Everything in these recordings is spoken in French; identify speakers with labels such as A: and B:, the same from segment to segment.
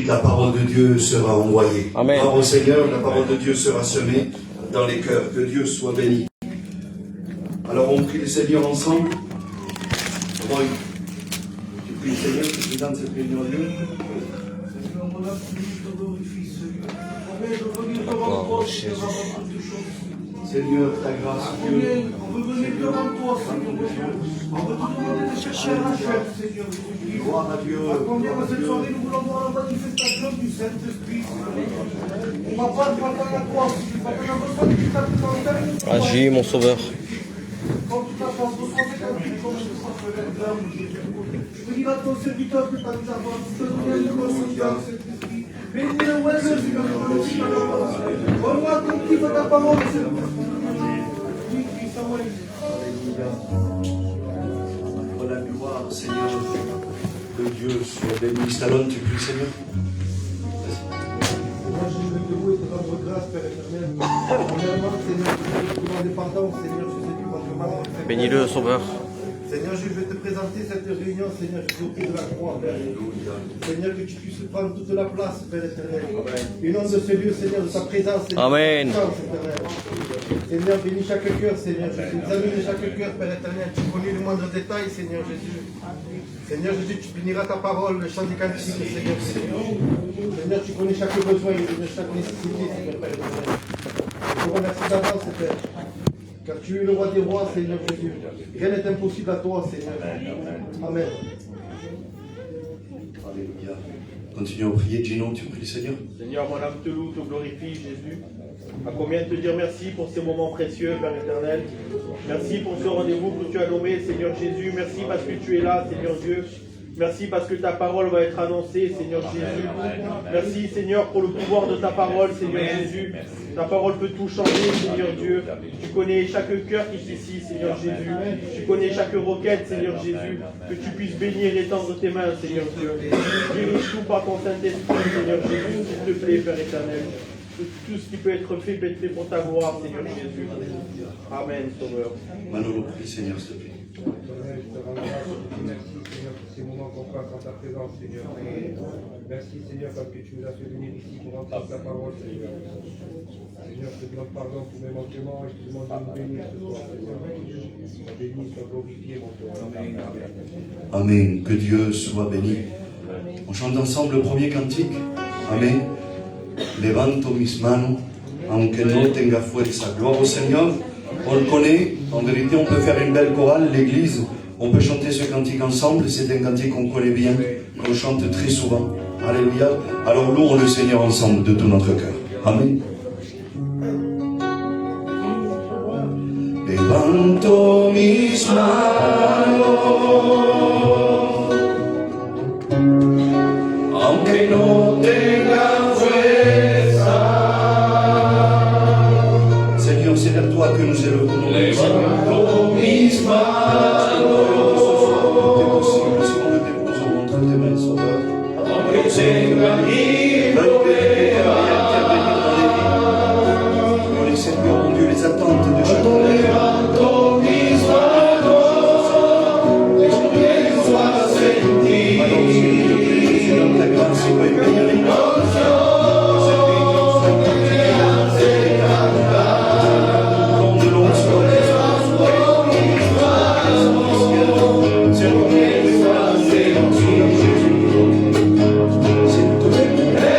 A: La parole de Dieu sera envoyée.
B: Amen.
A: Gloire au Seigneur, la parole de Dieu sera semée dans les cœurs. Que Dieu soit béni. Alors on prie le Seigneur ensemble. Roy, tu pries le Seigneur, tu présentes cette réunion à Dieu.
B: Oh, Jésus.
A: Seigneur, ta grâce, Dieu.
C: On veut venir devant toi, Seigneur. On veut te demander de chercher la chair, Seigneur.
A: Gloire à Dieu.
C: À combien cette soirée, nous voulons voir la manifestation du Saint-Esprit, Seigneur. On va pas te battre à la croix, Seigneur. On a besoin de ta présence.
B: Agis, mon sauveur.
C: Quand tu t'apportes, reçois tes cantiques comme je crois que je dis à ton serviteur que tu as mis à voir. Je te demande de recevoir Saint-Esprit. Bénis le ouais, Seigneur. Donne-moi ton petit de ta parole, Seigneur.
A: Pour la gloire, Seigneur, que Dieu soit béni. Stallone, tu pries, Seigneur.
C: Moi, je veux te louer et te rendre grâce, Père éternel. Premièrement, Seigneur, je veux te demander pardon, Seigneur, je sais que votre parole.
B: Bénis-le, sauveur.
C: Seigneur, je vais te présenter cette réunion, Seigneur, je suis au pied de la croix, Père. Seigneur, que tu puisses prendre toute la place, Père éternel. Inonde ce lieu, Seigneur, de ta présence, Seigneur.
B: Amen.
C: Seigneur, bénis chaque cœur, Seigneur. Je suis examine de chaque cœur, Père éternel. Tu connais le moindre détail, Seigneur Jésus. Seigneur Jésus, tu béniras ta parole, le chant des cantiques, Seigneur Jésus. Seigneur, tu connais chaque besoin, chaque nécessité, Seigneur Père éternel. Je te remercie d'avance, Père. Car tu es le roi des rois, Seigneur Jésus. Rien n'est impossible à toi, Seigneur. Amen.
A: Alléluia. Continuons à prier. Gino, tu pries le Seigneur.
D: Seigneur, mon âme te loue, te glorifie, Jésus. À combien te dire merci pour ces moments précieux, Père éternel. Merci pour ce rendez-vous que tu as nommé, Seigneur Jésus. Merci parce que tu es là, Seigneur Dieu. Merci parce que ta parole va être annoncée, Seigneur Jésus. Merci, Seigneur, pour le pouvoir de ta parole, Seigneur Jésus. Ta parole peut tout changer, Seigneur Dieu. Tu connais chaque cœur qui est ici, Seigneur Jésus. Tu connais chaque requête, Seigneur Jésus. Que tu puisses bénir et tendre tes mains, Seigneur Dieu. Dirige tout par ton Saint-Esprit, Seigneur Jésus, s'il te plaît, Père éternel. Tout ce qui peut être fait pour ta gloire, Seigneur Jésus. Amen, Sauveur.
A: Manolo, prie Seigneur, s'il te plaît.
E: Merci Seigneur pour ces moments qu'on passe en ta présence, Seigneur. Merci Seigneur parce que tu nous as fait venir ici pour entendre ta parole, Seigneur. Seigneur, je te demande pardon pour mes manquements et je te demande de nous bénir ce soir, Seigneur. Sois béni, sois glorifié, mon Père. Amen.
A: Amen. Que Dieu soit béni. On chante ensemble le premier cantique. Amen. Levanto mis manos, aunque no tenga fuerza. Gloire au Seigneur. On le connaît. En vérité, on peut faire une belle chorale. L'église, on peut chanter ce cantique ensemble. C'est un cantique qu'on connaît bien, qu'on chante très souvent. Alléluia. Alors louons le Seigneur ensemble de tout notre cœur. Amen. Levanto mis manos, aunque no tenga fuerza. Seigneur, c'est vers toi que nous élevons. Levanto mis manos, tout est possible si on le dépose entre tes mains, Sauveur. Aunque tenga Seigneur, mon Dieu, les attentes de chaque Levanto mis manos, que sois senti. Alors, Seigneur, dans ta grâce, il va y venir une S'il te plaît.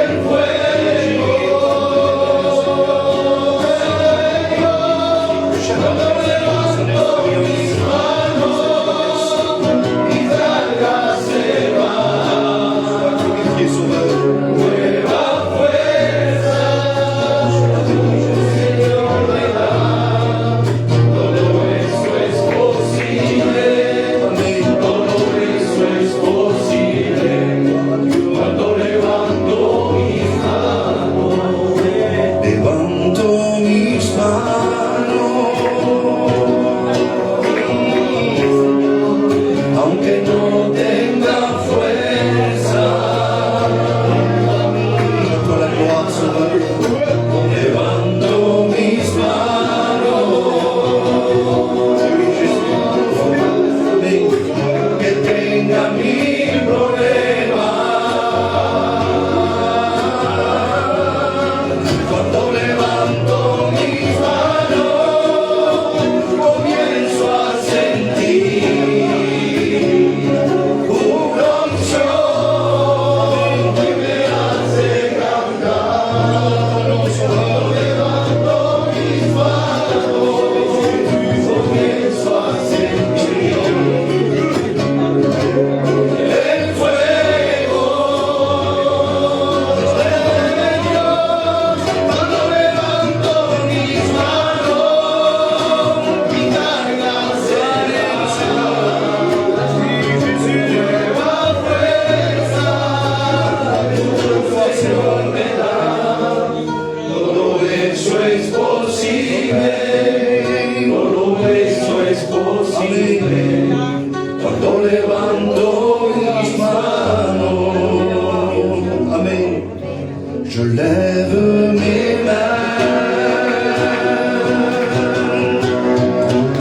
A: Je lève mes mains.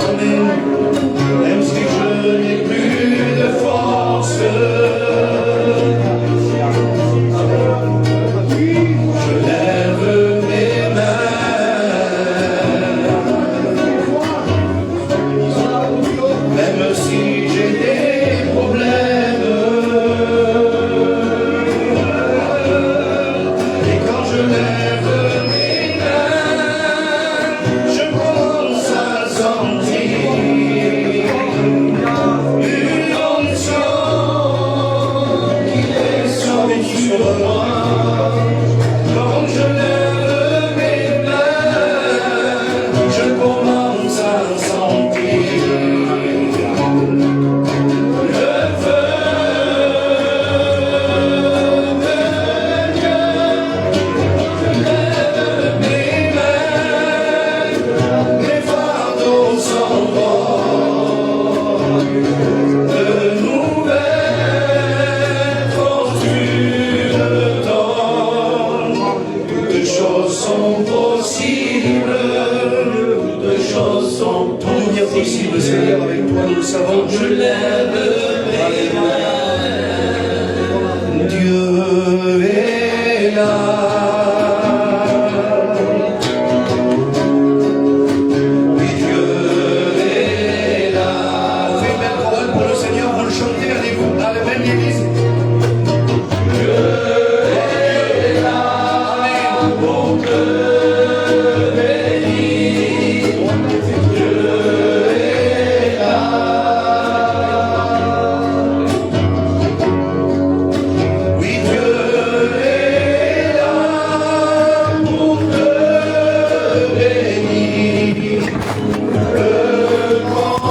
A: Amen. Même si je n'ai plus de force. Je lève mes mains. Même si j'ai des problèmes. Et quand je lève mes mains, je commence à sentir une onction qui descend sur moi. Quand je lève mes mains, je commence à sentir le feu de Dieu. Mes mains, mes fardeaux s'envolent, de nouvelles fortunes tombent. Toutes choses sont possibles, toutes choses sont tout bien possible, Seigneur, avec toi nous le savons. Je lève mes mains, Dieu est là. Oui, Dieu est là. On fait une belle parole pour le Seigneur, vous le chantez, allez-vous, à la même église. Dieu est là, mon cœur béni. Dieu est là. Oui, Dieu est là, mon cœur béni. Le grand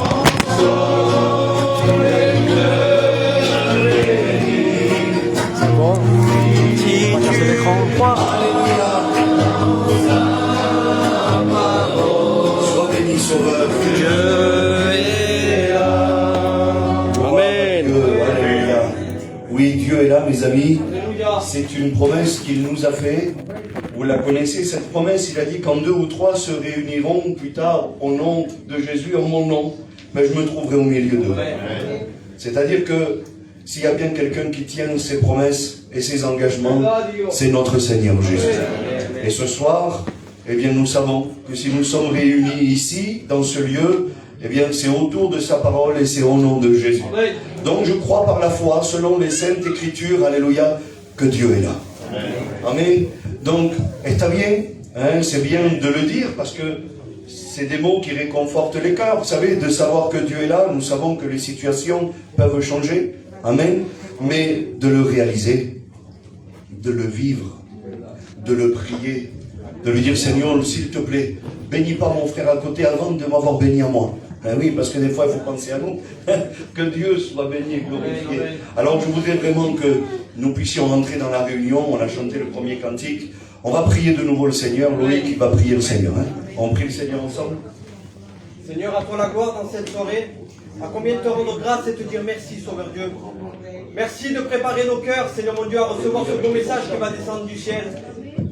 A: soleil béni. Alléluia. Sois béni, Sauveur. Dieu est là.
B: Amen.
A: Alléluia. Oui, Dieu est là, mes amis. C'est une promesse qu'il nous a faite. Vous la connaissez, cette promesse. Il a dit quand 2 ou 3 se réuniront plus tard au nom de Jésus, en mon nom, mais je me trouverai au milieu d'eux. C'est-à-dire que s'il y a bien quelqu'un qui tient ses promesses et ses engagements, c'est notre Seigneur Jésus. Et ce soir, eh bien, nous savons que si nous sommes réunis ici, dans ce lieu, eh bien, c'est autour de sa parole et c'est au nom de Jésus. Donc, je crois par la foi, selon les Saintes Écritures, alléluia, que Dieu est là. Amen. Donc, está bien, hein, c'est bien de le dire parce que c'est des mots qui réconfortent les cœurs. Vous savez, de savoir que Dieu est là, nous savons que les situations peuvent changer. Amen. Mais de le réaliser, de le vivre, de le prier, de lui dire Seigneur, s'il te plaît, bénis pas mon frère à côté avant de m'avoir béni à moi. Ben oui, parce que des fois il faut penser à nous. Que Dieu soit béni et glorifié. Alors je voudrais vraiment que nous puissions rentrer dans la réunion. On a chanté le premier cantique. On va prier de nouveau le Seigneur. Loïc qui va prier le Seigneur. Hein. On prie le Seigneur ensemble.
F: Seigneur, à toi la gloire dans cette soirée. À combien te rendre grâce et te dire merci, Sauveur Dieu. Merci de préparer nos cœurs, Seigneur mon Dieu, à recevoir ce beau message qui va descendre du ciel.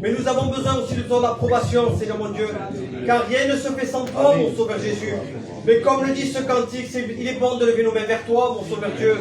F: Mais nous avons besoin aussi de ton approbation, Seigneur mon Dieu. Car rien ne se fait sans toi, mon Sauveur Jésus. Mais comme le dit ce cantique, il est bon de lever nos mains vers toi, mon Sauveur Dieu.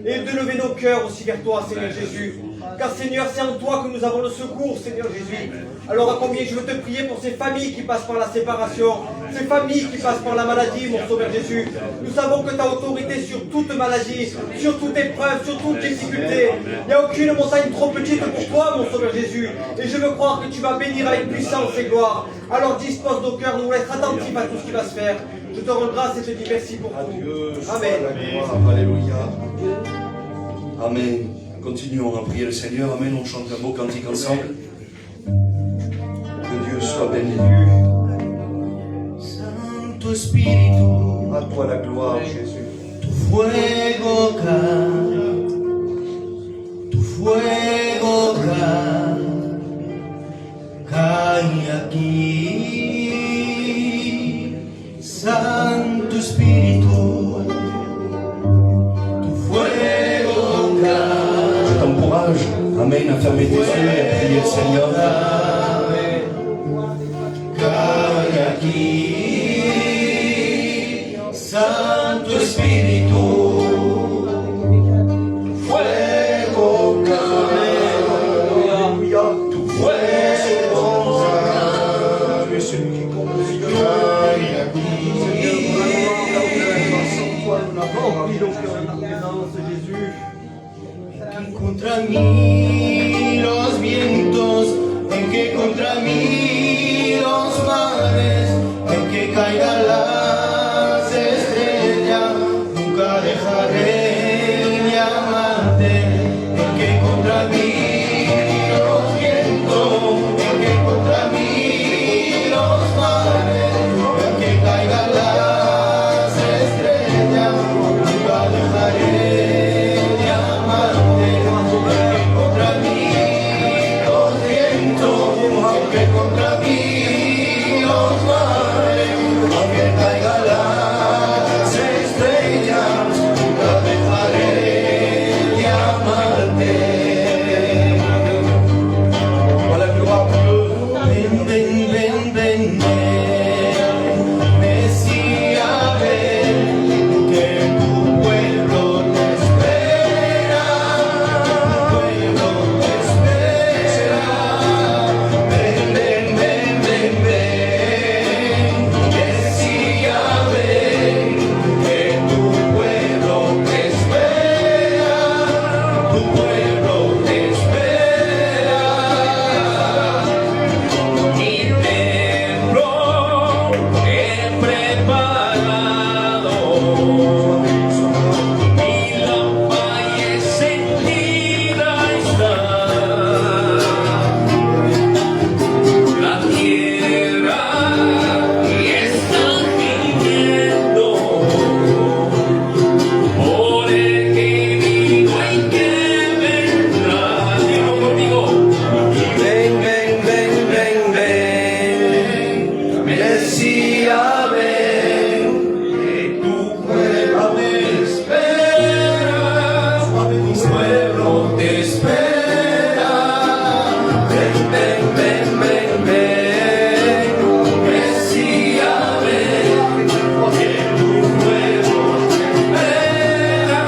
F: Et de lever nos cœurs aussi vers toi, Seigneur Jésus. Car Seigneur, c'est en toi que nous avons le secours, Seigneur Jésus. Alors à combien je veux te prier pour ces familles qui passent par la séparation, ces familles qui passent par la maladie, mon Sauveur Jésus. Nous savons que tu as autorité sur toute maladie, sur toute épreuve, sur toute difficulté. Il n'y a aucune montagne trop petite pour toi, mon Sauveur Jésus. Et je veux croire que tu vas bénir avec puissance et gloire. Alors dispose nos cœurs, nous voulons être attentifs à tout ce qui va se faire. Je te rends grâce et te dis merci pour tout. Amen.
A: Alléluia. Amen. Continuons à prier le Seigneur. Amen. On chante un beau cantique ensemble. Que Dieu soit béni. Santo Espíritu, à toi la gloire, Jésus.
G: Tu fuego cae aquí, Santo Espíritu, tu fuego cae.
A: Je t'encourage, amen, à fermer tes yeux. et priez le Seigneur.
G: Cae aquí, Santo Espíritu, fuego cae, tu fuego cae, aquí. Contra mí los vientos, en que contra mí los mares, en que caigan las estrellas, nunca dejaré de amarte, en que contra mí los vientos, en que contra mí los mares, en que caigan las estrellas, nunca dejaré de amarte, en que contra mí los vientos, en que contra mí los mares, aunque caigan las estrellas, nunca dejaré de amarte. Ven, ven, ven, ven, ven, Mesías, ven, que tu pueblo te espera, tu pueblo te espera. Ven, ven, ven, ven, ven, Mesías, ven, que tu pueblo te espera, tu pueblo te espera. Mi templo he preparado, mi lámpara encendida está. La tierra está gimiendo por el que vino y que vendrá. Dilo conmigo. Ven, ven, ven, ven, ven, Mesías, ven, que tu pueblo te espera, tu pueblo te espera. Ven, ven, ven, ven, ven, Mesías, ven, que tu pueblo te espera,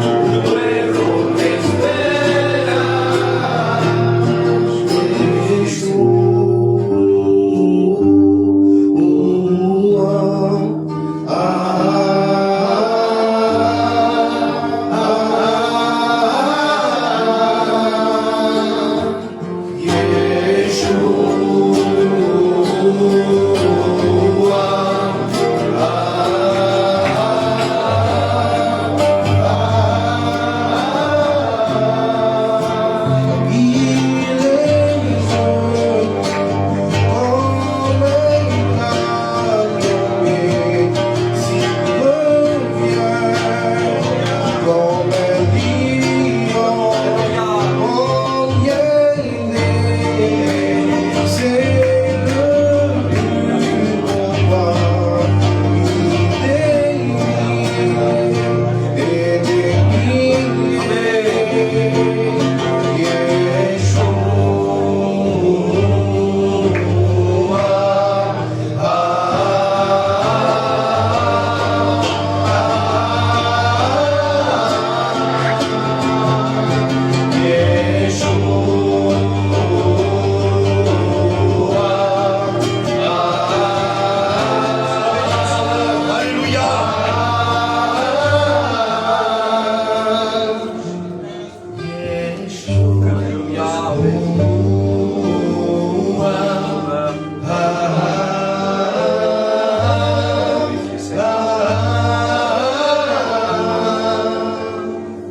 G: tu pueblo te espera.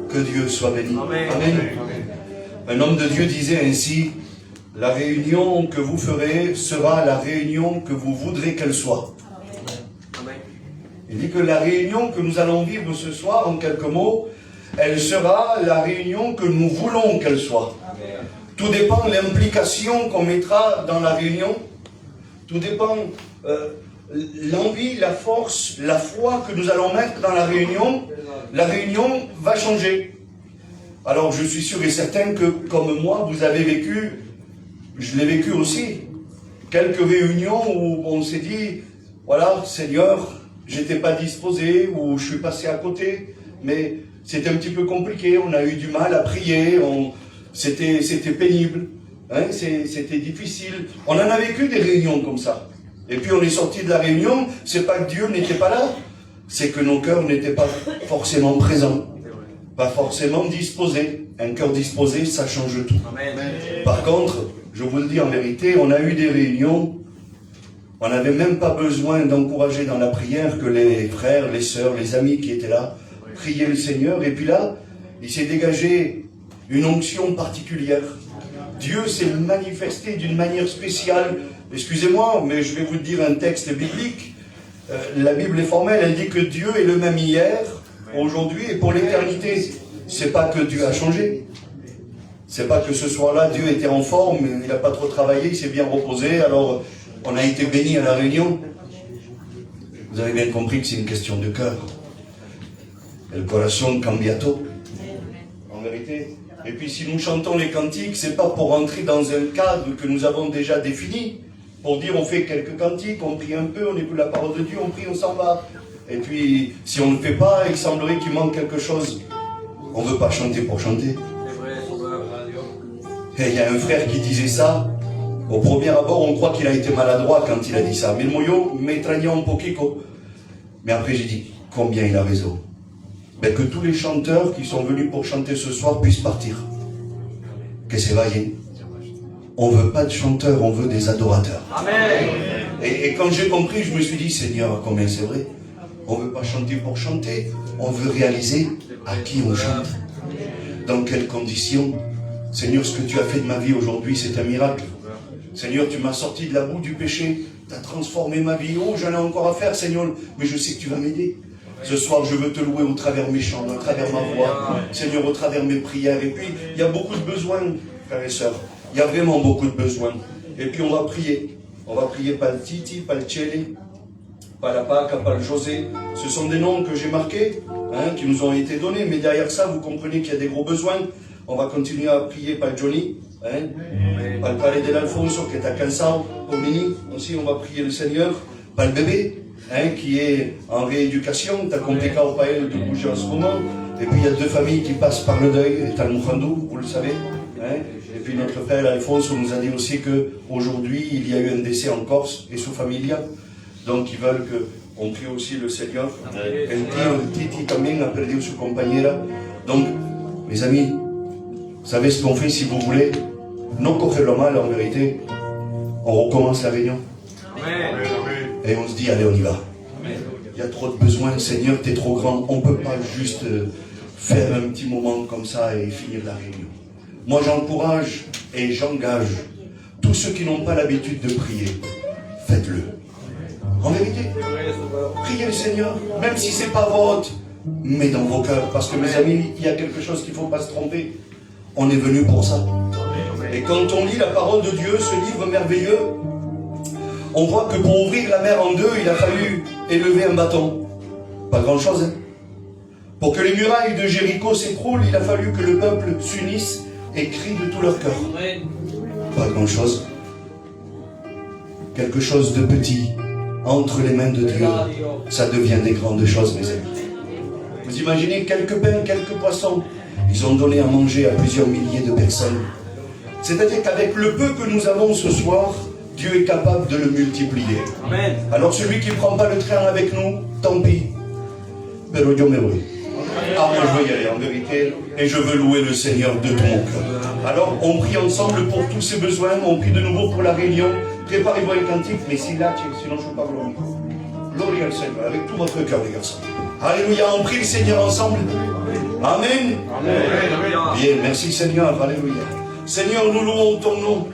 A: Que Dieu soit béni. Amen. Un homme de Dieu disait ainsi, la réunion que vous ferez sera la réunion que vous voudrez qu'elle soit. Il dit que la réunion que nous allons vivre ce soir, en quelques mots, elle sera la réunion que nous voulons qu'elle soit. Tout dépend de l'implication qu'on mettra dans la réunion. Tout dépend l'envie, la force, la foi que nous allons mettre dans la réunion va changer. Alors je suis sûr et certain que, comme moi, vous avez vécu, je l'ai vécu aussi, quelques réunions où on s'est dit, voilà, Seigneur, j'étais pas disposé, ou je suis passé à côté, mais c'était un petit peu compliqué, on a eu du mal à prier, c'était pénible, hein, c'était difficile. On en a vécu des réunions comme ça. Et puis on est sorti de la réunion, c'est pas que Dieu n'était pas là, c'est que nos cœurs n'étaient pas forcément présents, pas forcément disposés. Un cœur disposé, ça change tout. Amen. Par contre, je vous le dis en vérité, on a eu des réunions, on n'avait même pas besoin d'encourager dans la prière que les frères, les sœurs, les amis qui étaient là, priaient le Seigneur. Et puis là, il s'est dégagé une onction particulière. Dieu s'est manifesté d'une manière spéciale. Excusez-moi, mais je vais vous dire un texte biblique. La Bible est formelle, elle dit que Dieu est le même hier, aujourd'hui et pour l'éternité. C'est pas que Dieu a changé. C'est pas que ce soir-là, Dieu était en forme, il n'a pas trop travaillé, il s'est bien reposé, alors on a été béni à la réunion. Vous avez bien compris que c'est une question de cœur. El corazón cambia todo. En vérité. Et puis si nous chantons les cantiques, c'est pas pour entrer dans un cadre que nous avons déjà défini, pour dire on fait quelques cantiques, on prie un peu, on écoute la parole de Dieu, on prie, on s'en va. Et puis si on ne le fait pas, il semblerait qu'il manque quelque chose. On ne veut pas chanter pour chanter. Et il y a un frère qui disait ça. Au premier abord, on croit qu'il a été maladroit quand il a dit ça. Mais le moyo m'étreignait un poquito. Mais après, j'ai dit, combien il a raison. Ben, que tous les chanteurs qui sont venus pour chanter ce soir puissent partir. Que c'est vaillé. On ne veut pas de chanteurs, on veut des adorateurs. Amen. Et quand j'ai compris, je me suis dit, Seigneur, combien c'est vrai. On ne veut pas chanter pour chanter. On veut réaliser à qui on chante. Dans quelles conditions. Seigneur, ce que tu as fait de ma vie aujourd'hui, c'est un miracle. Seigneur, tu m'as sorti de la boue du péché. Tu as transformé ma vie. Oh, j'en ai encore à faire, Seigneur. Mais je sais que tu vas m'aider. Ce soir, je veux te louer au travers mes chants, au travers ma voix. Seigneur, au travers mes prières. Et puis, il y a beaucoup de besoins, frères et sœurs. Il y a vraiment beaucoup de besoins. Et puis, on va prier. On va prier par le Titi, par le Tchélé, par la Paca, par le José. Ce sont des noms que j'ai marqués, hein, qui nous ont été donnés. Mais derrière ça, vous comprenez qu'il y a des gros besoins. On va continuer à prier par Johnny, hein, par le palais de l'Alfonso qui est à Cansao, au Mini. Aussi, on va prier le Seigneur, par le bébé, hein, qui est en rééducation. Tu as compliqué au pays de bouger en ce moment. Et puis, il y a deux familles qui passent par le deuil. Et Talmoukhandou, vous le savez. Hein. Et puis, notre frère Alfonso nous a dit aussi qu'aujourd'hui, il y a eu un décès en Corse et sous familia. Donc, ils veulent qu'on prie aussi le Seigneur. El Titi también a perdu su compañera. Donc, mes amis, vous savez ce qu'on fait si vous voulez? Non cogerlo mal, en vérité. On recommence la réunion. Amen. Et on se dit, allez, on y va. Amen. Il y a trop de besoins, Seigneur, tu es trop grand. On ne peut pas juste faire un petit moment comme ça et finir la réunion. Moi, j'encourage et j'engage tous ceux qui n'ont pas l'habitude de prier. Faites-le. En vérité, priez le Seigneur, même si ce n'est pas votre, mais dans vos cœurs. Parce que, mes amis, il y a quelque chose qu'il ne faut pas se tromper. On est venu pour ça. Et quand on lit la parole de Dieu, ce livre merveilleux, on voit que pour ouvrir la mer en deux, il a fallu élever un bâton. Pas grand-chose, hein. Pour que les murailles de Jéricho s'écroulent, il a fallu que le peuple s'unisse et crie de tout leur cœur. Pas grand-chose. Quelque chose de petit entre les mains de Dieu, ça devient des grandes choses, mes amis. Vous imaginez quelques pains, quelques poissons. Ils ont donné à manger à plusieurs milliers de personnes. C'est-à-dire qu'avec le peu que nous avons ce soir, Dieu est capable de le multiplier. Amen. Alors celui qui ne prend pas le train avec nous, tant pis. Pero yo me voy. Ah, moi je veux y aller en vérité, et je veux louer le Seigneur de tout mon cœur. Alors on prie ensemble pour tous ces besoins, on prie de nouveau pour la réunion. Préparez-vous un cantique, mais si là, sinon je ne peux pas vous le micro. Gloria al Seigneur, avec tout votre cœur, les garçons. Alléluia, on prie le Seigneur ensemble. Amen. Amen. Bien, merci Seigneur, alléluia. Seigneur, nous louons ton nom.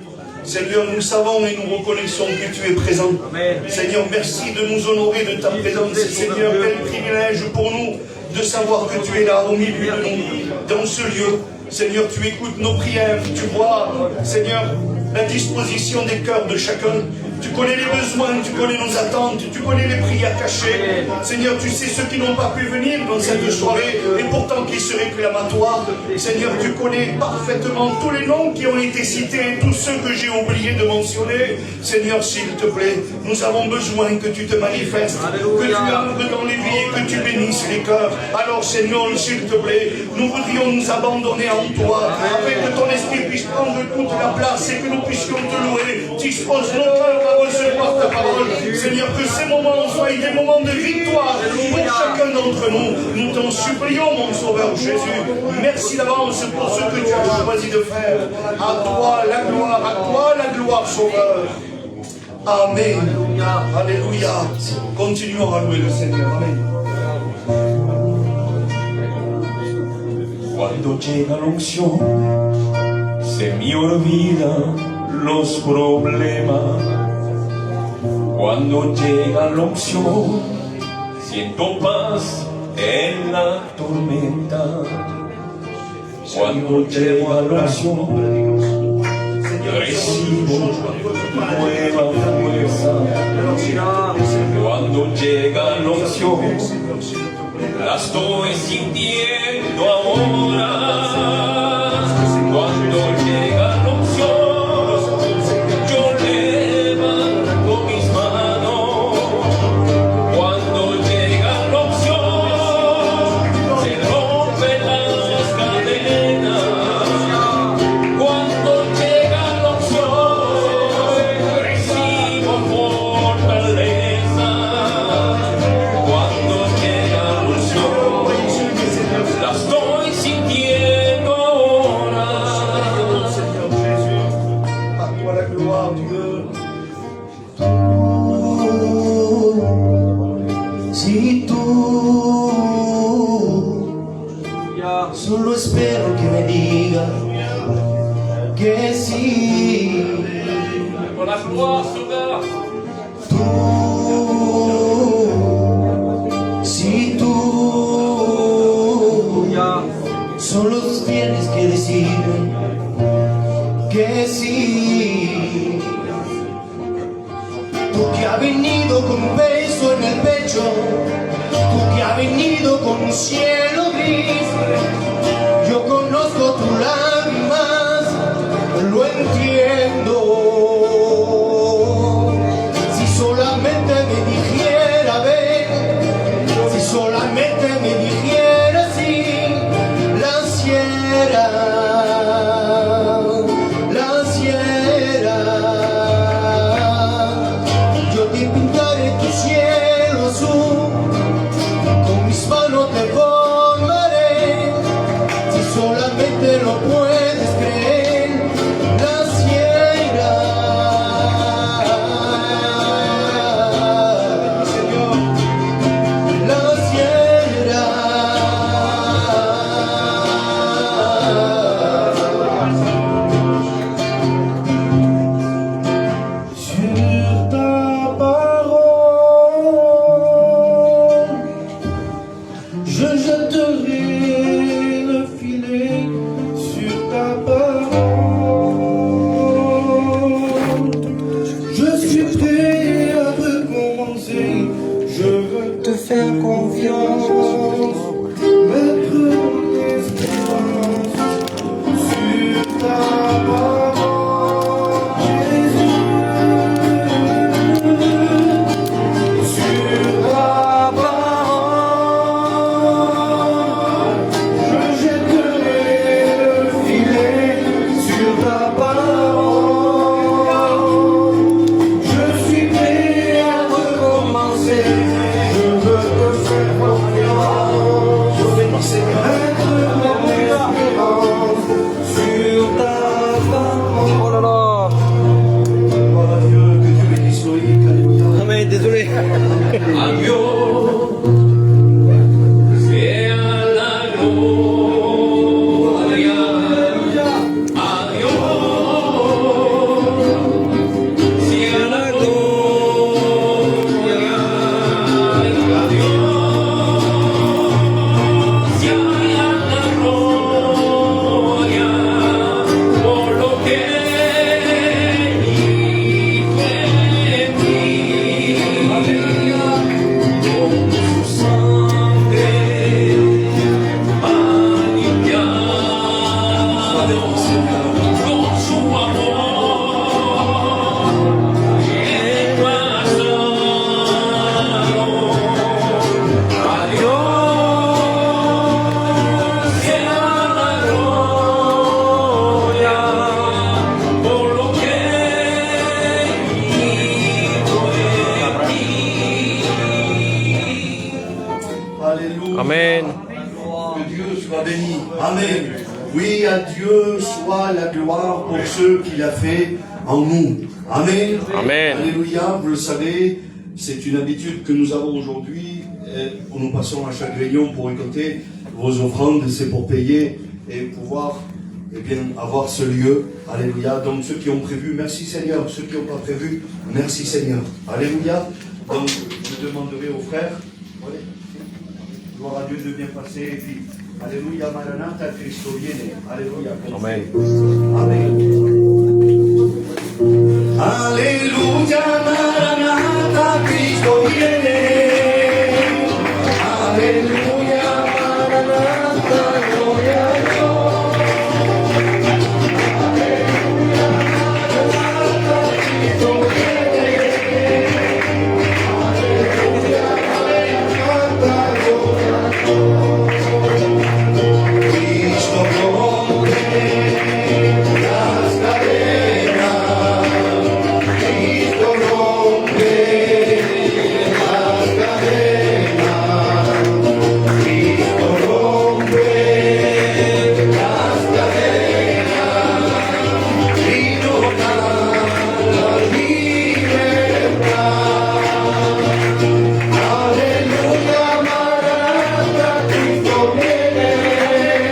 A: Seigneur, nous savons et nous reconnaissons que tu es présent. Amen. Seigneur, merci de nous honorer de ta présence. Seigneur, quel privilège pour nous de savoir que tu es là au milieu de nous, dans ce lieu. Seigneur, tu écoutes nos prières, tu vois, Seigneur, la disposition des cœurs de chacun. Tu connais les besoins, tu connais nos attentes, tu connais les prières cachées. Seigneur, tu sais ceux qui n'ont pas pu venir dans cette soirée et pourtant qui seraient réclamatoires. Seigneur, tu connais parfaitement tous les noms qui ont été cités et tous ceux que j'ai oublié de mentionner. Seigneur, s'il te plaît, nous avons besoin que tu te manifestes, que tu entres dans les vies et que tu bénisses les cœurs. Alors, Seigneur, s'il te plaît, nous voudrions nous abandonner en toi, afin que ton esprit puisse prendre toute la place et que nous puissions te louer. Dispose nos cœurs à recevoir ta parole. Seigneur, que ces moments soient des moments de victoire pour chacun d'entre nous. Nous t'en supplions, mon Sauveur Jésus. Merci d'avance pour ce que tu as choisi de faire. À toi la gloire, Sauveur. Amen. Alléluia. Continuons à louer le Seigneur. Amen.
H: Cuando llega la unción, se me olvidan los problemas. Cuando llega la unción, siento paz en la tormenta. Cuando llega la unción, recibo nueva fuerza. Cuando llega la unción, la estoy sintiendo ahora. Cuando llega la unción, yo levanto mis manos. Cuando llega la unción, se rompen las cadenas. Cuando llega la unción, recibo fortaleza. Cuando llega la unción, la estoy sintiendo ahora.
A: Seigneur Jésus, à toi la gloire, Dieu.
I: Si tú solo espero que me digas que sí.
H: Con la gloire, Sauveur.
I: Si tú solo tienes que decirme que sí. Tú que has venido con un beso en el pecho, tú que has venido con un cielo gris, yo conozco tus lágrimas, lo entiendo. Si solamente me dijera ven, si solamente me dijera sí, la hiciera, la hiciera. Yo te pintaré tu cielo azul, con mis manos te formaré, si solamente lo puedo.
A: Amen. Oui, à Dieu soit la gloire pour ce qu'il a fait en nous. Amen.
B: Amen.
A: Alléluia. Vous le savez, c'est une habitude que nous avons aujourd'hui, où nous passons à chaque réunion pour récolter vos offrandes. C'est pour payer et pouvoir avoir ce lieu. Alléluia. Donc ceux qui ont prévu, merci Seigneur. Ceux qui n'ont pas prévu, merci Seigneur. Alléluia. Donc je demanderai aux frères, gloire à Dieu de bien passer. Et puis, Alléluia, Maranatha, Christo viene. Alléluia.
B: Amen.
A: Amen. Alléluia, Maranatha, Christo viene. Alléluia, Maranatha, gloria a Dios. Alléluia, Maranatha, Christo viene. Alléluia, Maranatha, gloria a Dios. Cristo rompe las cadenas. Cristo rompe las cadenas. Cristo rompe las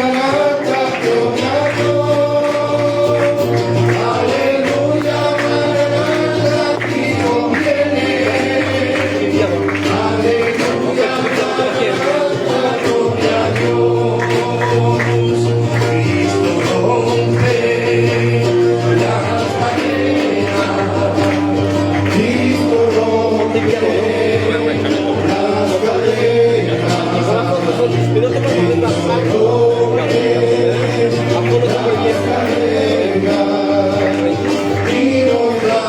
A: cadenas. Y nos da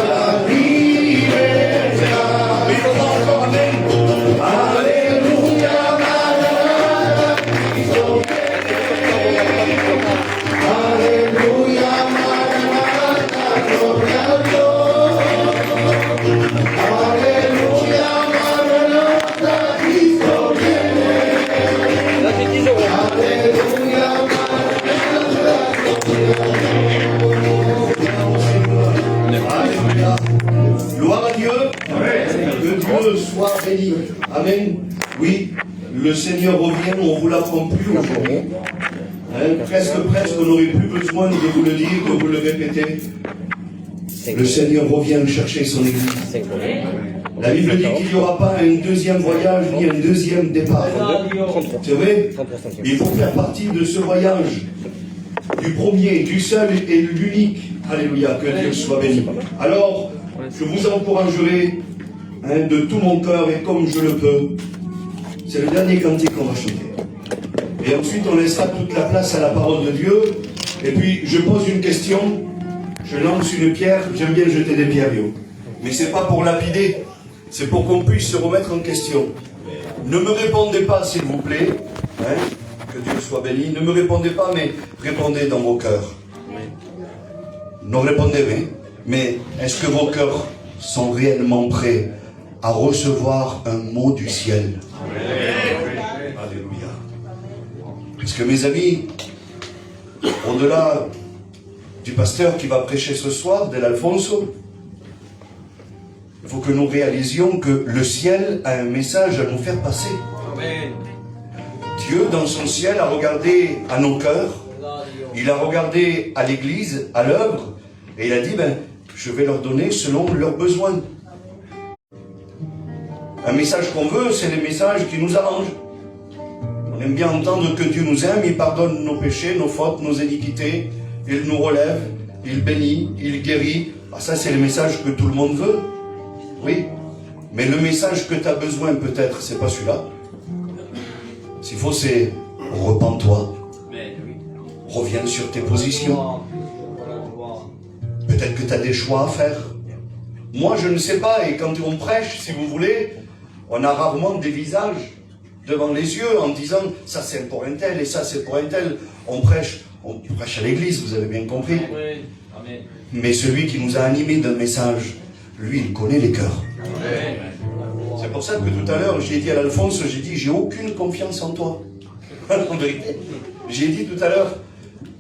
A: la libertad. Aleluya, Maranatha, Cristo viene. Aleluya, Maranatha, gloria a Dios. Aleluya, Maranatha, Cristo viene. Aleluya, Maranatha, gloria a Dios. Cristo rompe las cadenas. Cristo rompe las Alléluia. Gloire à Dieu. Que Dieu soit béni. Amen. Oui, le Seigneur revient, on ne vous l'apprend plus aujourd'hui. Presque, on n'aurait plus besoin de vous le dire, de vous le répéter. Le Seigneur revient chercher son Église. La Bible dit qu'il n'y aura pas un deuxième voyage ni un deuxième départ. C'est vrai? Il faut faire partie de ce voyage, du premier, du seul et l'unique. Alléluia, que Dieu soit béni. Alors, je vous encouragerai de tout mon cœur et comme je le peux. C'est le dernier cantique qu'on va chanter. Et ensuite, on laissera toute la place à la parole de Dieu. Et puis, je pose une question. Je lance une pierre. J'aime bien jeter des pierres, yo. Mais c'est pas pour lapider. C'est pour qu'on puisse se remettre en question. Ne me répondez pas, s'il vous plaît. Que Dieu soit béni. Ne me répondez pas, mais répondez dans vos cœurs. Non, répondez, mais est-ce que vos cœurs sont réellement prêts à recevoir un mot du ciel? Alléluia. Parce que mes amis, au-delà du pasteur qui va prêcher ce soir, de l'Alfonso, il faut que nous réalisions que le ciel a un message à nous faire passer.
F: Amen.
A: Dieu, dans son ciel, a regardé à nos cœurs, il a regardé à l'Église, à l'œuvre, et il a dit, je vais leur donner selon leurs besoins. Un message qu'on veut, c'est les messages qui nous arrangent. On aime bien entendre que Dieu nous aime, il pardonne nos péchés, nos fautes, nos iniquités, il nous relève, il bénit, il guérit. Ça, c'est le message que tout le monde veut. Oui. Mais le message que tu as besoin, peut-être, c'est pas celui-là. S'il faut, c'est repens-toi. Reviens sur tes positions. Peut-être que tu as des choix à faire. Moi, je ne sais pas, et quand on prêche, si vous voulez, on a rarement des visages devant les yeux en disant « ça c'est pour un tel et ça c'est pour un tel ». On prêche à l'église, vous avez bien compris. Mais celui qui nous a animés d'un message, lui, il connaît les cœurs. C'est C'est pour ça que tout à l'heure, j'ai dit à Alphonse, j'ai dit, j'ai aucune confiance en toi. En vérité. J'ai dit tout à l'heure,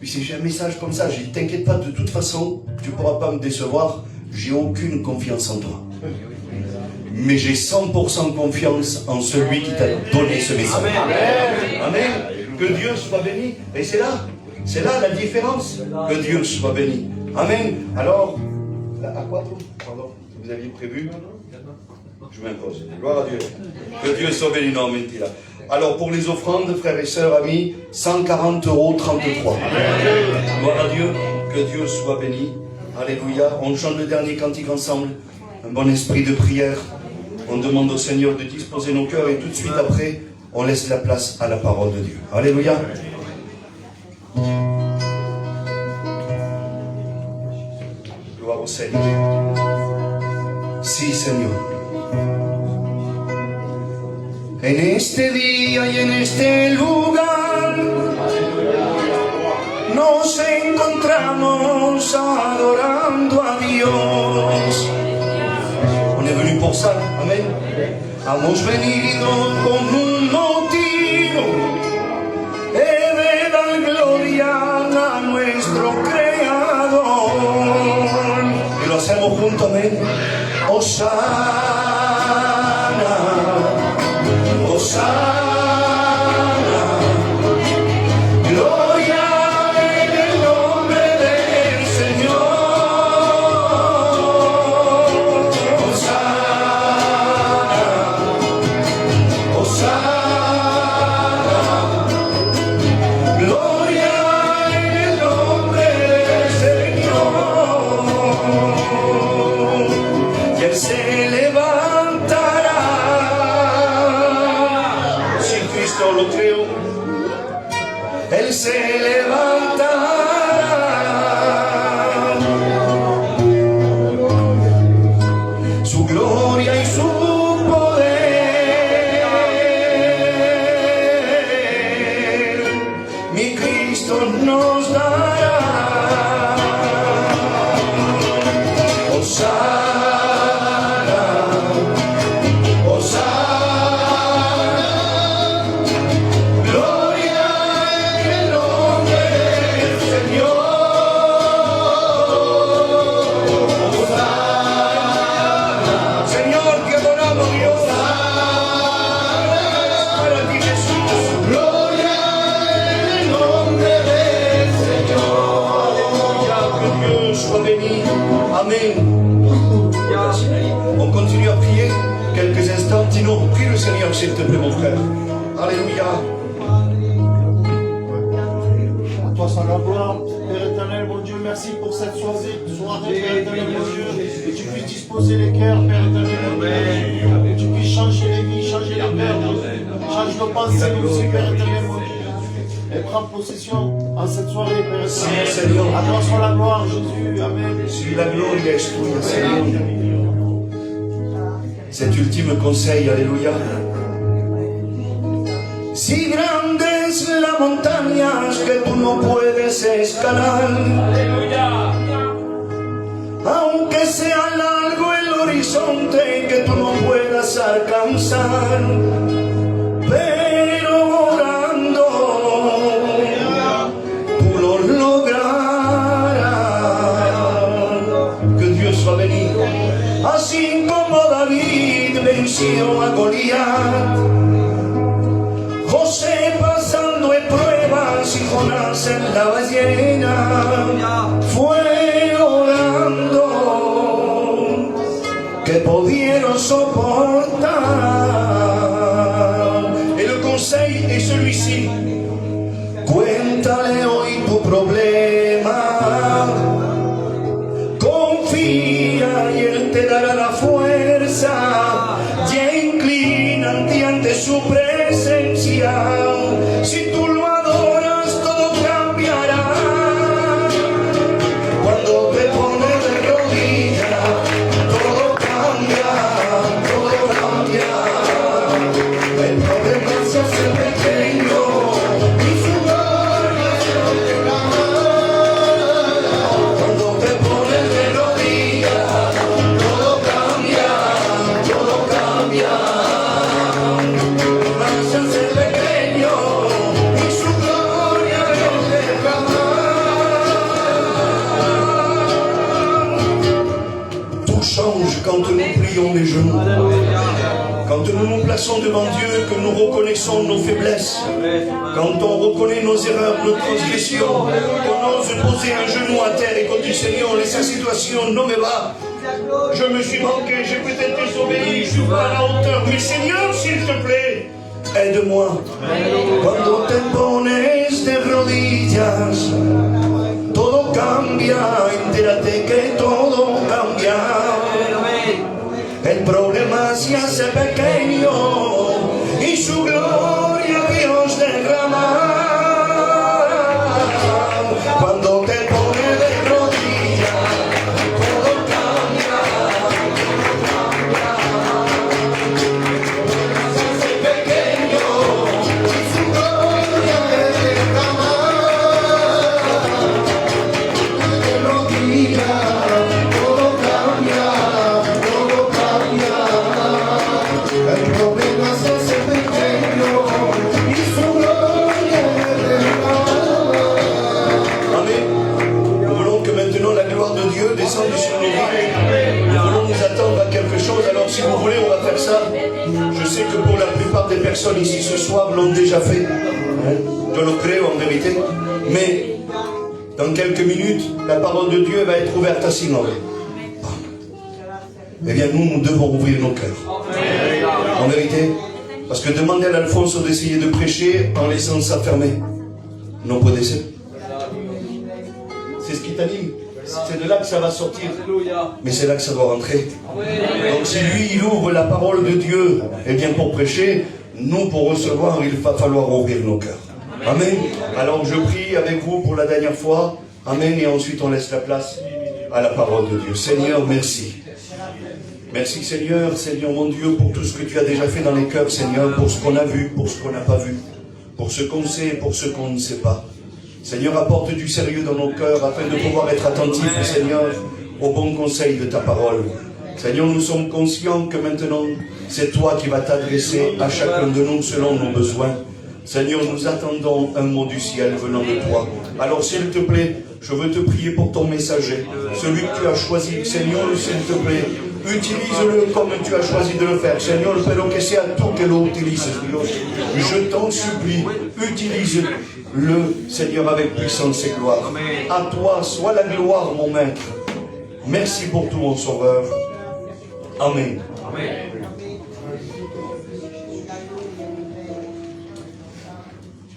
A: si j'ai un message comme ça, j'ai dit, t'inquiète pas, de toute façon, tu ne pourras pas me décevoir, j'ai aucune confiance en toi. Mais j'ai 100% confiance en celui qui t'a donné ce message. Amen. Amen. Que Dieu soit béni. Et c'est là la différence. Que Dieu soit béni. Amen. Alors, à quoi, pardon, vous aviez prévu? Je m'impose. Gloire à Dieu. Que Dieu soit béni. Non, mentira. Alors, pour les offrandes, frères et sœurs, amis, 140,33 €. Gloire à Dieu. Que Dieu soit béni. Alléluia. On chante le dernier cantique ensemble. Un bon esprit de prière. On demande au Seigneur de disposer nos cœurs et tout de suite après, on laisse la place à la parole de Dieu. Alléluia. Gloire au Seigneur. Sí, Señor. En este día y en este lugar nos encontramos adorando a Dios. On est venu pour ça, amen. Hemos venido con un motivo de dar gloria a nuestro Creador. Y lo hacemos juntos, amén. Hosana, Hosana. Él se levantará. Su gloria y su poder, mi Cristo nos dará. Hosana. On continue à prier quelques instants. Tino, prie le Seigneur, s'il te plaît, mon frère. Alléluia.
C: À toi soit la gloire, Père éternel, mon Dieu, merci pour cette soirée, Père éternel, mon Dieu, que tu puisses disposer les cœurs, Père éternel, mon Dieu, que tu puisses changer les vies, changer les cœurs, change nos pensées aussi, Père éternel, mon Dieu. Et prends possession en cette soirée, Père éternel.
A: Seigneur.
C: À toi soit la gloire, Jésus. Amen.
A: Si la gloria es tuya, Seigneur. Cet ultime conseil, alléluia. Si grandes las montañas que tú no puedes escalar, aunque sea largo el horizonte que tú no puedas alcanzar, pero orando tú lo lograrás. Que Dios soit béni. Así como David venció a Goliat, José pasando en pruebas y Jonás en la ballena, fue orando que pudieron soportar. Et le conseil est celui-ci: cuéntale hoy tu problema, confía y Él te dará la fuerza, ya inclínate ante su presencia. Si tú lo adoras, todo cambiará. Cuando te pones de rodillas, todo cambia, todo cambia. El problema se hace pequeño y su gloria se quand nous plions les genoux, quand nous nous plaçons devant Dieu, que nous reconnaissons nos faiblesses, quand on reconnaît nos erreurs, nos transgressions, qu'on ose poser un genou à terre et qu'on dit Seigneur, laisse situation non me va. Je me suis manqué, j'ai peut-être désobéi, je suis pas à la hauteur, mais Seigneur, s'il te plaît, aide-moi. Cuando te pones de rodillas, todo cambia, entérate que todo cambia. El problema se hace pequeño y su gloria Dios derrama. Cuando te pones de rodillas, todo cambia. Se hace pequeño y su gloria derrama. De rodillas, todo cambia. El problema se hace pequeño y su gloria Amen. Nous voulons que maintenant la gloire de Dieu descende sur nos vies. Nous voulons nous attendre à quelque chose. Alors si vous voulez, on va faire ça. Je sais que pour la plupart des personnes ici ce soir l'ont déjà fait. Je le crée en vérité. Mais dans quelques minutes, la parole de Dieu va être ouverte à Simon. Eh bien nous devons ouvrir nos cœurs. En vérité, parce que demander à l'Alphonse d'essayer de prêcher en laissant ça fermé, non peut décès. C'est ce qui t'anime. C'est de là que ça va sortir. Mais c'est là que ça doit rentrer. Donc si lui, il ouvre la parole de Dieu, eh bien pour prêcher, nous pour recevoir, il va falloir ouvrir nos cœurs. Amen. Alors je prie avec vous pour la dernière fois. Amen. Et ensuite on laisse la place à la parole de Dieu. Seigneur, merci. Merci Seigneur, Seigneur mon Dieu, pour tout ce que tu as déjà fait dans les cœurs, Seigneur, pour ce qu'on a vu, pour ce qu'on n'a pas vu, pour ce qu'on sait et pour ce qu'on ne sait pas. Seigneur, apporte du sérieux dans nos cœurs afin de pouvoir être attentifs, Seigneur, au bon conseil de ta parole. Seigneur, nous sommes conscients que maintenant, c'est toi qui vas t'adresser à chacun de nous selon nos besoins. Seigneur, nous attendons un mot du ciel venant de toi. Alors, s'il te plaît, je veux te prier pour ton messager, celui que tu as choisi. Seigneur, s'il te plaît, utilise-le comme tu as choisi de le faire. Seigneur, pero que sea tú que lo utilices, Dios. Je t'en supplie, utilise-le, Seigneur, avec puissance et gloire. À toi soit la gloire, mon maître. Merci pour tout, mon sauveur. Amen. Amen.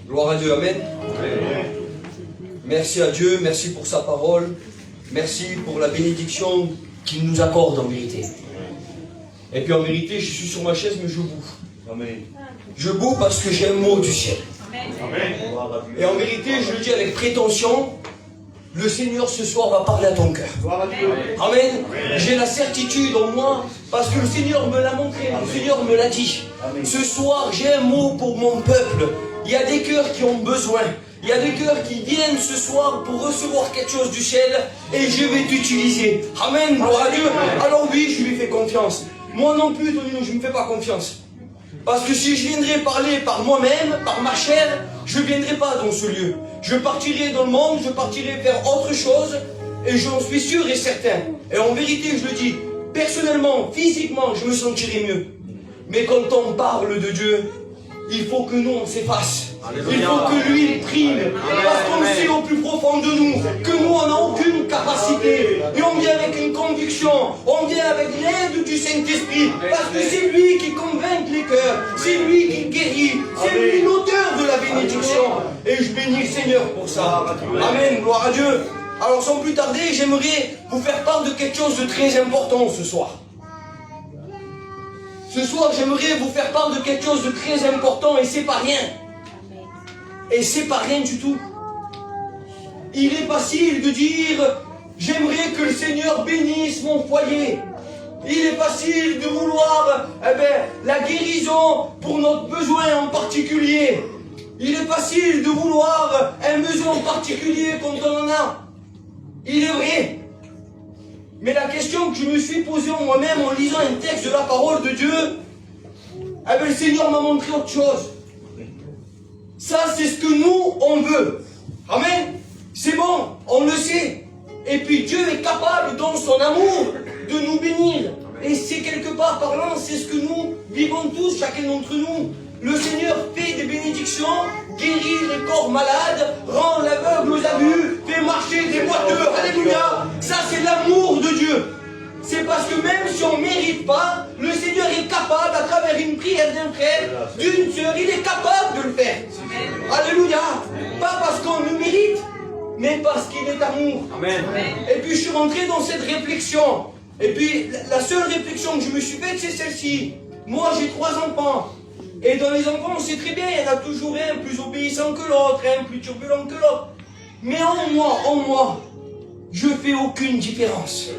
J: Gloire à Dieu, amen. Merci à Dieu, merci pour sa parole, merci pour la bénédiction qu'il nous accorde en vérité. Et puis en vérité, je suis sur ma chaise, mais je boue.
A: Amen.
J: Je boue parce que j'ai un mot du ciel.
A: Amen.
J: Et en vérité, je le dis avec prétention, le Seigneur ce soir va parler à ton cœur. Amen. J'ai la certitude en moi, parce que le Seigneur me l'a montré, le Seigneur me l'a dit. Amen. Ce soir, j'ai un mot pour mon peuple. Il y a des cœurs qui ont besoin. Il y a des cœurs qui viennent ce soir pour recevoir quelque chose du ciel et je vais t'utiliser. Amen, gloire à Dieu. Alors oui, je lui fais confiance. Moi non plus, Tonino, je ne me fais pas confiance. Parce que si je viendrais parler par moi-même, par ma chair, je ne viendrai pas dans ce lieu. Je partirai dans le monde, je partirai faire autre chose et j'en suis sûr et certain. Et en vérité, je le dis, personnellement, physiquement, je me sentirai mieux. Mais quand on parle de Dieu, il faut que nous on s'efface. Il faut que lui il prime. Parce qu'on sait au plus profond de nous que nous on n'a aucune capacité. Et on vient avec une conviction. On vient avec l'aide du Saint-Esprit. Parce que c'est lui qui convainc les cœurs. C'est lui qui guérit. C'est lui l'auteur de la bénédiction. Et je bénis le Seigneur pour ça. Amen, gloire à Dieu. Alors sans plus tarder, j'aimerais vous faire part de quelque chose de très important ce soir. Ce soir, j'aimerais vous faire part de quelque chose de très important et c'est pas rien. Et c'est pas rien du tout. Il est facile de dire, j'aimerais que le Seigneur bénisse mon foyer. Il est facile de vouloir la guérison pour notre besoin en particulier. Il est facile de vouloir un besoin en particulier quand on en a. Il est vrai. Mais la question que je me suis posée en moi-même en lisant un texte de la parole de Dieu, le Seigneur m'a montré autre chose. Ça, c'est ce que nous, on veut. Amen. C'est bon, on le sait. Et puis Dieu est capable, dans son amour, de nous bénir. Et quelque part parlant, c'est ce que nous vivons tous, chacun d'entre nous. Le Seigneur fait des bénédictions, guérit les corps malades, rend l'aveugle aux abus, fait marcher des boiteux. Alléluia. Ça, c'est l'amour de Dieu. C'est parce que même si on ne mérite pas, le Seigneur est capable, à travers une prière d'un frère, d'une sœur, il est capable de le faire. Alléluia. Pas parce qu'on le mérite, mais parce qu'il est amour.
F: Amen.
J: Et puis je suis rentré dans cette réflexion. Et puis la seule réflexion que je me suis faite, c'est celle-ci. Moi, j'ai 3 enfants. Et dans les enfants, on sait très bien, il y en a toujours un plus obéissant que l'autre, un plus turbulent que l'autre. Mais en moi, je fais aucune différence.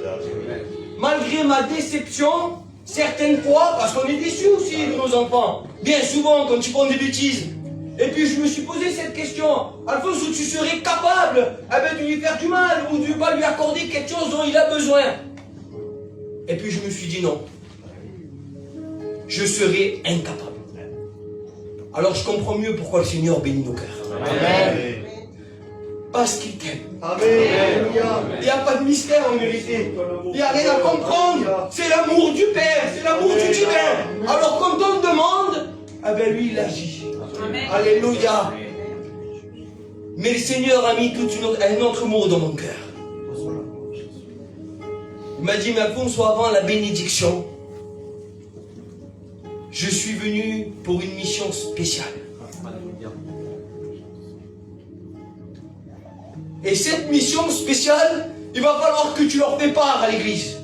J: Malgré ma déception, certaines fois, parce qu'on est déçus aussi de nos enfants, bien souvent quand ils font des bêtises. Et puis je me suis posé cette question, Alphonse, où tu serais capable de lui faire du mal, ou de ne pas lui accorder quelque chose dont il a besoin. Et puis je me suis dit non, je serai incapable. Alors je comprends mieux pourquoi le Seigneur bénit nos cœurs.
C: Amen.
J: Parce qu'il t'aime.
C: Amen.
J: Il n'y a pas de mystère en vérité. Il n'y a rien à comprendre. C'est l'amour du Père, c'est l'amour du divin. Alors quand on demande, lui il agit. Alléluia. Mais le Seigneur a mis un autre amour dans mon cœur. Il m'a dit, mais Alphonse, avant la bénédiction, je suis venu pour une mission spéciale. Et cette mission spéciale, il va falloir que tu leur prépares à l'église.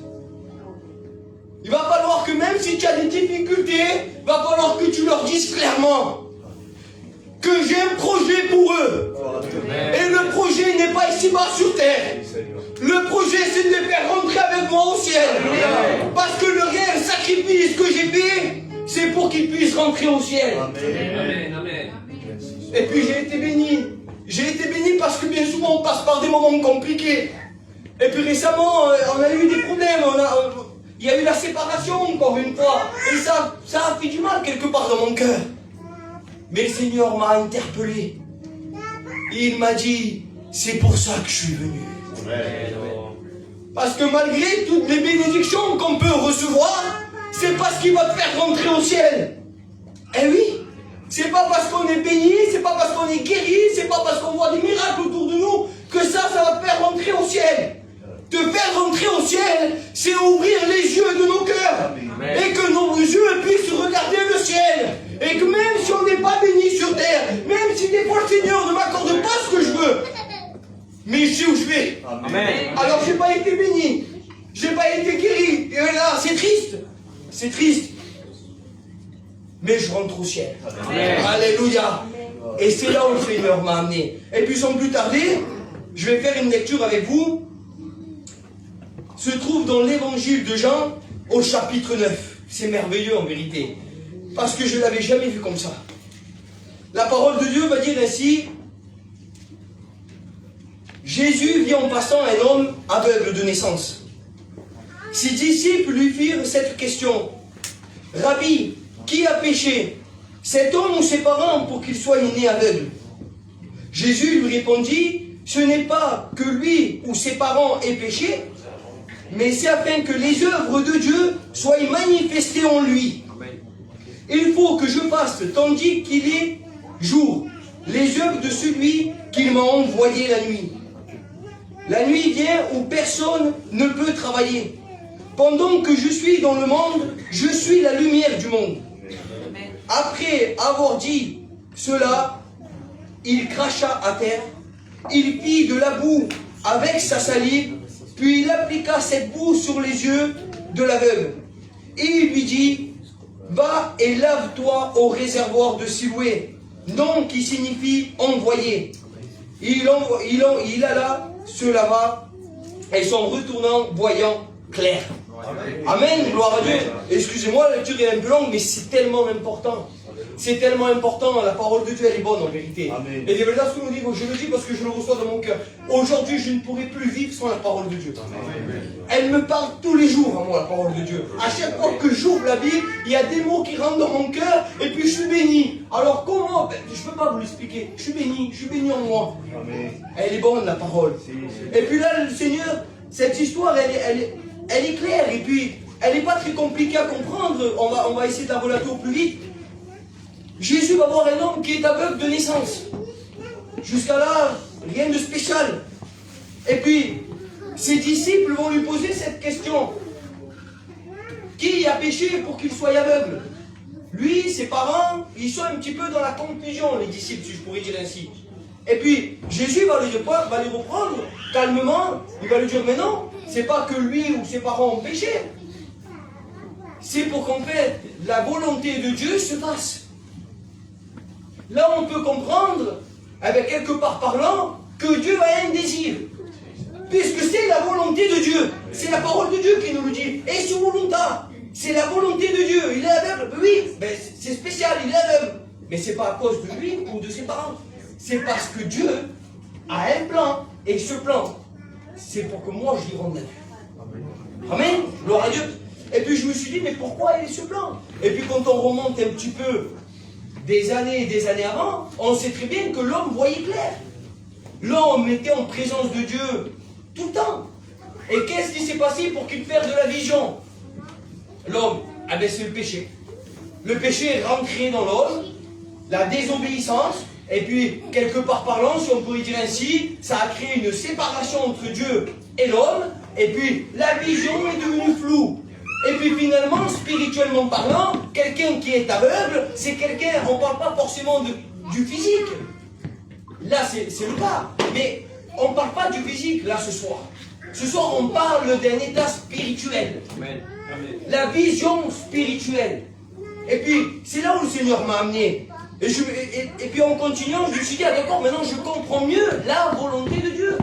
J: Il va falloir que même si tu as des difficultés, il va falloir que tu leur dises clairement que j'ai un projet pour eux. Et le projet n'est pas ici-bas sur terre. Le projet, c'est de les faire rentrer avec moi au ciel. Parce que le réel sacrifice que j'ai fait, c'est pour qu'ils puissent rentrer au ciel.
F: Amen.
J: Et puis j'ai été béni. J'ai été béni parce que bien souvent on passe par des moments compliqués. Et puis récemment, on a eu des problèmes. Il y a eu la séparation encore une fois. Et ça a fait du mal quelque part dans mon cœur. Mais le Seigneur m'a interpellé. Et il m'a dit, c'est pour ça que je suis venu. Parce que malgré toutes les bénédictions qu'on peut recevoir, c'est pas ce qui va te faire rentrer au ciel. Eh oui, c'est pas parce qu'on est béni, c'est pas parce qu'on est guéri, c'est pas parce qu'on voit des miracles autour de nous que ça va te faire rentrer au ciel. Te faire rentrer au ciel, c'est ouvrir les yeux de nos cœurs. Et que nos yeux puissent regarder le ciel. Et que même si on n'est pas béni sur terre, même si des fois le Seigneur ne m'accorde pas ce que je veux, mais je sais où je vais.
F: Amen.
J: Alors j'ai pas été béni, j'ai pas été guéri. Et là, c'est triste. C'est triste. Mais je rentre au ciel. Amen. Alléluia. Et c'est là où le Seigneur m'a amené. Et puis sans plus tarder, je vais faire une lecture avec vous. Se trouve dans l'évangile de Jean au chapitre 9. C'est merveilleux en vérité. Parce que je ne l'avais jamais vu comme ça. La parole de Dieu va dire ainsi: Jésus vit en passant un homme aveugle de naissance. Ses disciples lui firent cette question: Rabbi, qui a péché, cet homme ou ses parents, pour qu'il soit né aveugle? Jésus lui répondit: ce n'est pas que lui ou ses parents aient péché, mais c'est afin que les œuvres de Dieu soient manifestées en lui. Il faut que je fasse, tandis qu'il est jour, les œuvres de celui qu'il m'a envoyé la nuit. La nuit vient où personne ne peut travailler. Pendant que je suis dans le monde, je suis la lumière du monde. Après avoir dit cela, il cracha à terre, il fit de la boue avec sa salive, puis il appliqua cette boue sur les yeux de l'aveugle. Et il lui dit: va et lave-toi au réservoir de Siloué, nom qui signifie envoyé. Il alla, se lava, et son retournant voyant clair. Amen, gloire à Dieu. Excusez-moi, la lecture est un peu longue, mais c'est tellement important. C'est tellement important, la parole de Dieu, elle est bonne en vérité. Amen. Et c'est ça ce que nous dit, je le dis parce que je le reçois dans mon cœur. Aujourd'hui, je ne pourrai plus vivre sans la parole de Dieu. Amen. Elle me parle tous les jours à moi, la parole de Dieu. À chaque fois que j'ouvre la Bible, il y a des mots qui rentrent dans mon cœur, et puis je suis béni. Alors comment? Je ne peux pas vous l'expliquer. Je suis béni en moi. Amen. Elle est bonne, la parole. Et puis là, le Seigneur, cette histoire, elle est claire. Et puis, elle n'est pas très compliquée à comprendre. On va essayer de la relater au plus vite. Jésus va voir un homme qui est aveugle de naissance. Jusqu'à là, rien de spécial. Et puis, ses disciples vont lui poser cette question. Qui a péché pour qu'il soit aveugle? Lui, ses parents, ils sont un petit peu dans la confusion, les disciples, si je pourrais dire ainsi. Et puis, Jésus va les reprendre calmement. Il va lui dire, mais non, c'est pas que lui ou ses parents ont péché. C'est pour qu'en fait, la volonté de Dieu se fasse. Là, on peut comprendre, avec quelque part parlant, que Dieu a un désir. Puisque c'est la volonté de Dieu. C'est la parole de Dieu qui nous le dit. Et sur volonté, c'est la volonté de Dieu. Il est aveugle. Oui, ben, c'est spécial, il est aveugle. Mais c'est pas à cause de lui ou de ses parents. C'est parce que Dieu a un plan. Et ce plan, c'est pour que moi, je lui rende la vue. Amen. Gloire à Dieu. Et puis je me suis dit, mais pourquoi il est ce plan? Et puis quand on remonte un petit peu des années et des années avant, on sait très bien que l'homme voyait clair. L'homme était en présence de Dieu tout le temps. Et qu'est-ce qui s'est passé pour qu'il perde de la vision? L'homme a baissé le péché. Le péché est rentré dans l'homme, la désobéissance, et puis, quelque part parlant, si on pourrait dire ainsi, ça a créé une séparation entre Dieu et l'homme, et puis la vision est devenue floue. Et puis finalement, spirituellement parlant, quelqu'un qui est aveugle, c'est quelqu'un, on ne parle pas forcément du physique. Là, c'est le cas. Mais on ne parle pas du physique, là, ce soir. Ce soir, on parle d'un état spirituel.
D: Amen.
J: La vision spirituelle. Et puis, c'est là où le Seigneur m'a amené. Et puis, en continuant, je me suis dit, ah, d'accord, maintenant je comprends mieux la volonté de Dieu.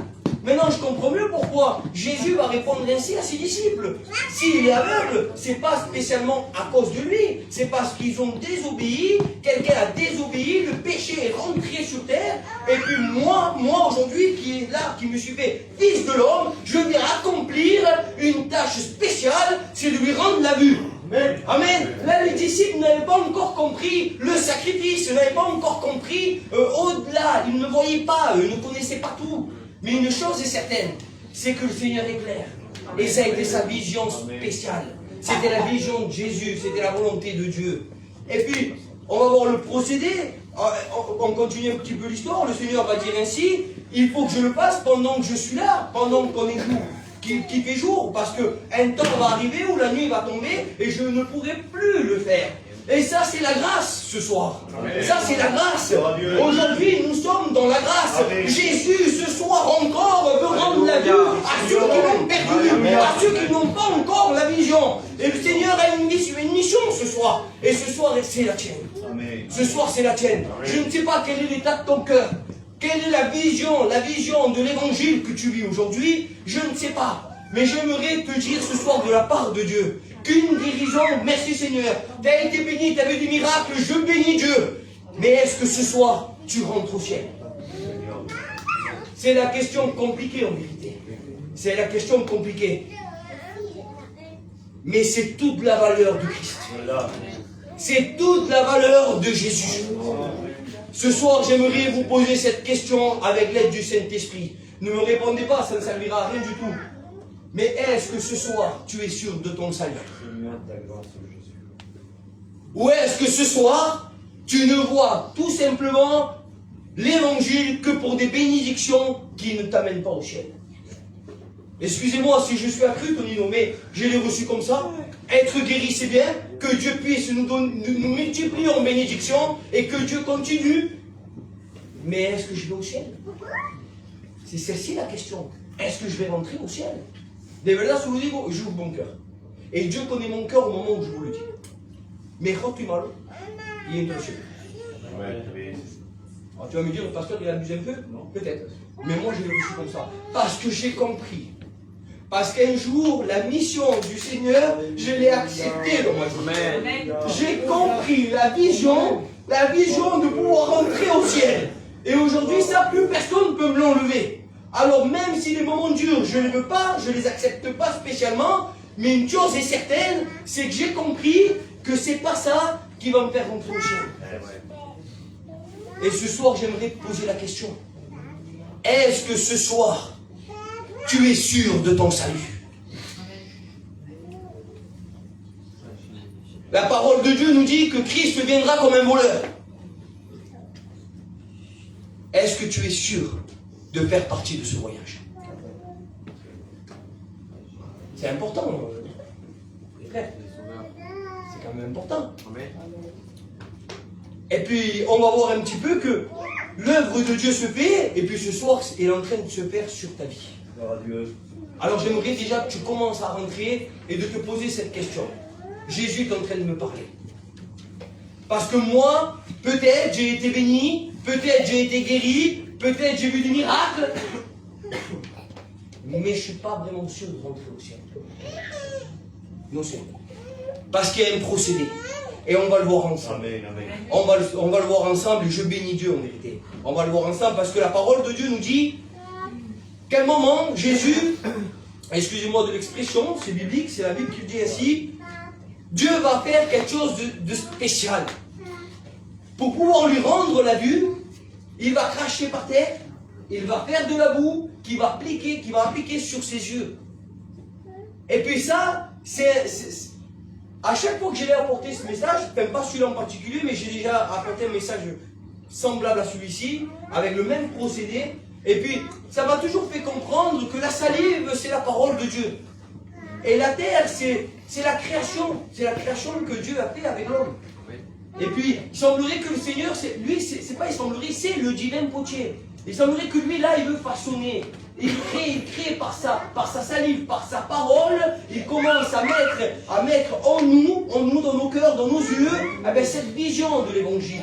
J: Maintenant, je comprends mieux pourquoi Jésus va répondre ainsi à ses disciples. S'il est aveugle, c'est pas spécialement à cause de lui, c'est parce qu'ils ont désobéi, quelqu'un a désobéi, le péché est rentré sur terre, et puis moi aujourd'hui, qui est là, qui me suis fait fils de l'homme, je viens accomplir une tâche spéciale, c'est de lui rendre la vue. Amen. Amen. Là, les disciples n'avaient pas encore compris le sacrifice, n'avaient pas encore compris au-delà, ils ne voyaient pas, ils ne connaissaient pas tout. Mais une chose est certaine, c'est que le Seigneur est clair. Et ça a été sa vision spéciale. C'était la vision de Jésus, c'était la volonté de Dieu. Et puis, on va voir le procédé. On continue un petit peu l'histoire. Le Seigneur va dire ainsi, il faut que je le fasse pendant que je suis là, pendant qu'on est jour, qu'il fait jour, parce qu'un temps va arriver où la nuit va tomber et je ne pourrai plus le faire. Et ça, c'est la grâce ce soir. Amen. Ça, c'est la grâce. Aujourd'hui, nous sommes dans la grâce. Amen. Jésus, ce soir encore, veut rendre la vue à ceux qui l'ont perdu, à ceux qui n'ont pas encore la vision. Et le Seigneur a une mission ce soir. Et ce soir, c'est la tienne. Amen. Ce soir, c'est la tienne. Amen. Je ne sais pas quel est l'état de ton cœur. Quelle est la vision de l'évangile que tu vis aujourd'hui? Je ne sais pas. Mais j'aimerais te dire ce soir de la part de Dieu qu'une guérison, merci Seigneur, tu as été béni, tu as vu des miracles, je bénis Dieu. Mais est-ce que ce soir, tu rentres au ciel? C'est la question compliquée en vérité. C'est la question compliquée. Mais c'est toute la valeur de Christ. C'est toute la valeur de Jésus. Ce soir, j'aimerais vous poser cette question avec l'aide du Saint-Esprit. Ne me répondez pas, ça ne servira à rien du tout. Mais est-ce que ce soir, tu es sûr de ton salut? Ou est-ce que ce soir, tu ne vois tout simplement l'évangile que pour des bénédictions qui ne t'amènent pas au ciel? Excusez-moi si je suis accru, Tonino, mais je l'ai reçu comme ça. Être guéri, c'est bien. Que Dieu puisse nous multiplier en bénédictions et que Dieu continue. Mais est-ce que je vais au ciel? C'est celle-ci la question. Est-ce que je vais rentrer au ciel? De verdad, se lo digo, j'ouvre mon cœur. Et Dieu connaît mon cœur au moment où je vous le dis. Mais malo, il est au ciel. Alors, tu vas me dire, le pasteur, il abuse un peu? Peut-être. Mais moi, je l'ai reçu comme ça. Parce que j'ai compris. Parce qu'un jour, la mission du Seigneur, je l'ai acceptée dans ma vie. J'ai compris la vision de pouvoir rentrer au ciel. Et aujourd'hui, ça, plus personne ne peut me l'enlever. Alors même si les moments durs, je ne veux pas, je ne les accepte pas spécialement, mais une chose est certaine, c'est que j'ai compris que c'est pas ça qui va me faire rentrer au ciel. Et ce soir, j'aimerais te poser la question. Est-ce que ce soir, tu es sûr de ton salut? La parole de Dieu nous dit que Christ viendra comme un voleur. Est-ce que tu es sûr de faire partie de ce voyage? C'est important, les frères. C'est quand même important. Et puis, on va voir un petit peu que l'œuvre de Dieu se fait, et puis ce soir, elle est en train de se faire sur ta vie. Alors, j'aimerais déjà que tu commences à rentrer et de te poser cette question. Jésus est en train de me parler. Parce que moi, peut-être j'ai été béni, peut-être j'ai été guéri, peut-être j'ai vu des miracles, mais je ne suis pas vraiment sûr de rentrer au ciel. Non, c'est parce qu'il y a un procédé. Et on va le voir ensemble.
A: Amen, amen.
J: On va le voir ensemble et je bénis Dieu en vérité. On va le voir ensemble parce que la parole de Dieu nous dit qu'à un moment, Jésus, excusez-moi de l'expression, c'est biblique, c'est la Bible qui le dit ainsi, Dieu va faire quelque chose de spécial. Pour pouvoir lui rendre la vue, il va cracher par terre, il va faire de la boue qui va appliquer sur ses yeux. Et puis ça, à chaque fois que j'ai apporté ce message, même pas celui-là en particulier, mais j'ai déjà apporté un message semblable à celui-ci, avec le même procédé, et puis ça m'a toujours fait comprendre que la salive, c'est la parole de Dieu. Et la terre, c'est la création que Dieu a fait avec l'homme. Et puis, il semblerait que le Seigneur, c'est le divin potier. Il semblerait que lui, là, il veut façonner. Il crée par sa salive, par sa parole, il commence à mettre en nous, dans nos cœurs, dans nos yeux, cette vision de l'évangile.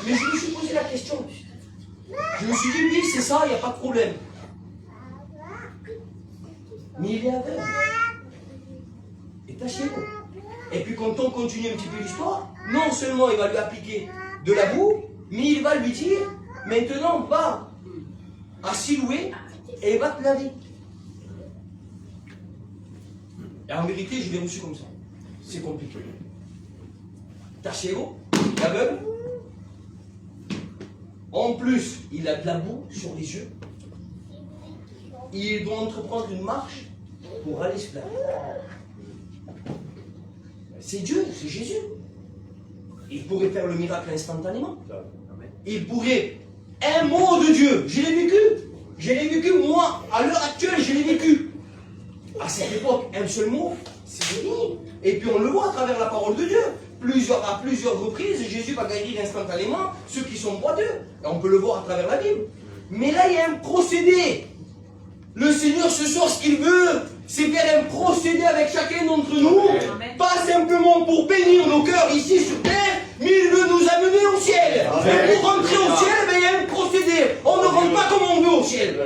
J: Mais je me suis posé la question. Je me suis dit, oui, c'est ça, il n'y a pas de problème. Mais il est aveugle. Et tâchez-le. Et puis quand on continue un petit peu l'histoire, non seulement il va lui appliquer de la boue, mais il va lui dire, maintenant va à Siloué et va te laver. Et en vérité, je l'ai reçu comme ça. C'est compliqué. Tâchez-vous, l'aveugle. En plus, il a de la boue sur les yeux. Il doit entreprendre une marche pour aller se laver. C'est Dieu, c'est Jésus. Il pourrait faire le miracle instantanément. Il pourrait. Un mot de Dieu, je l'ai vécu. Je l'ai vécu, moi, à l'heure actuelle, je l'ai vécu. À cette époque, un seul mot, c'est fini. Et puis on le voit à travers la parole de Dieu. À plusieurs reprises, Jésus va guérir instantanément ceux qui sont boiteux. Et on peut le voir à travers la Bible. Mais là, il y a un procédé. Le Seigneur, ce soir, ce qu'il veut, c'est faire un procédé avec chacun d'entre nous. Amen. Pas simplement pour bénir nos cœurs ici sur terre, mais il veut nous amener au ciel. Et pour rentrer au ciel, il y a un procédé. On ne rentre pas comme on veut au ciel.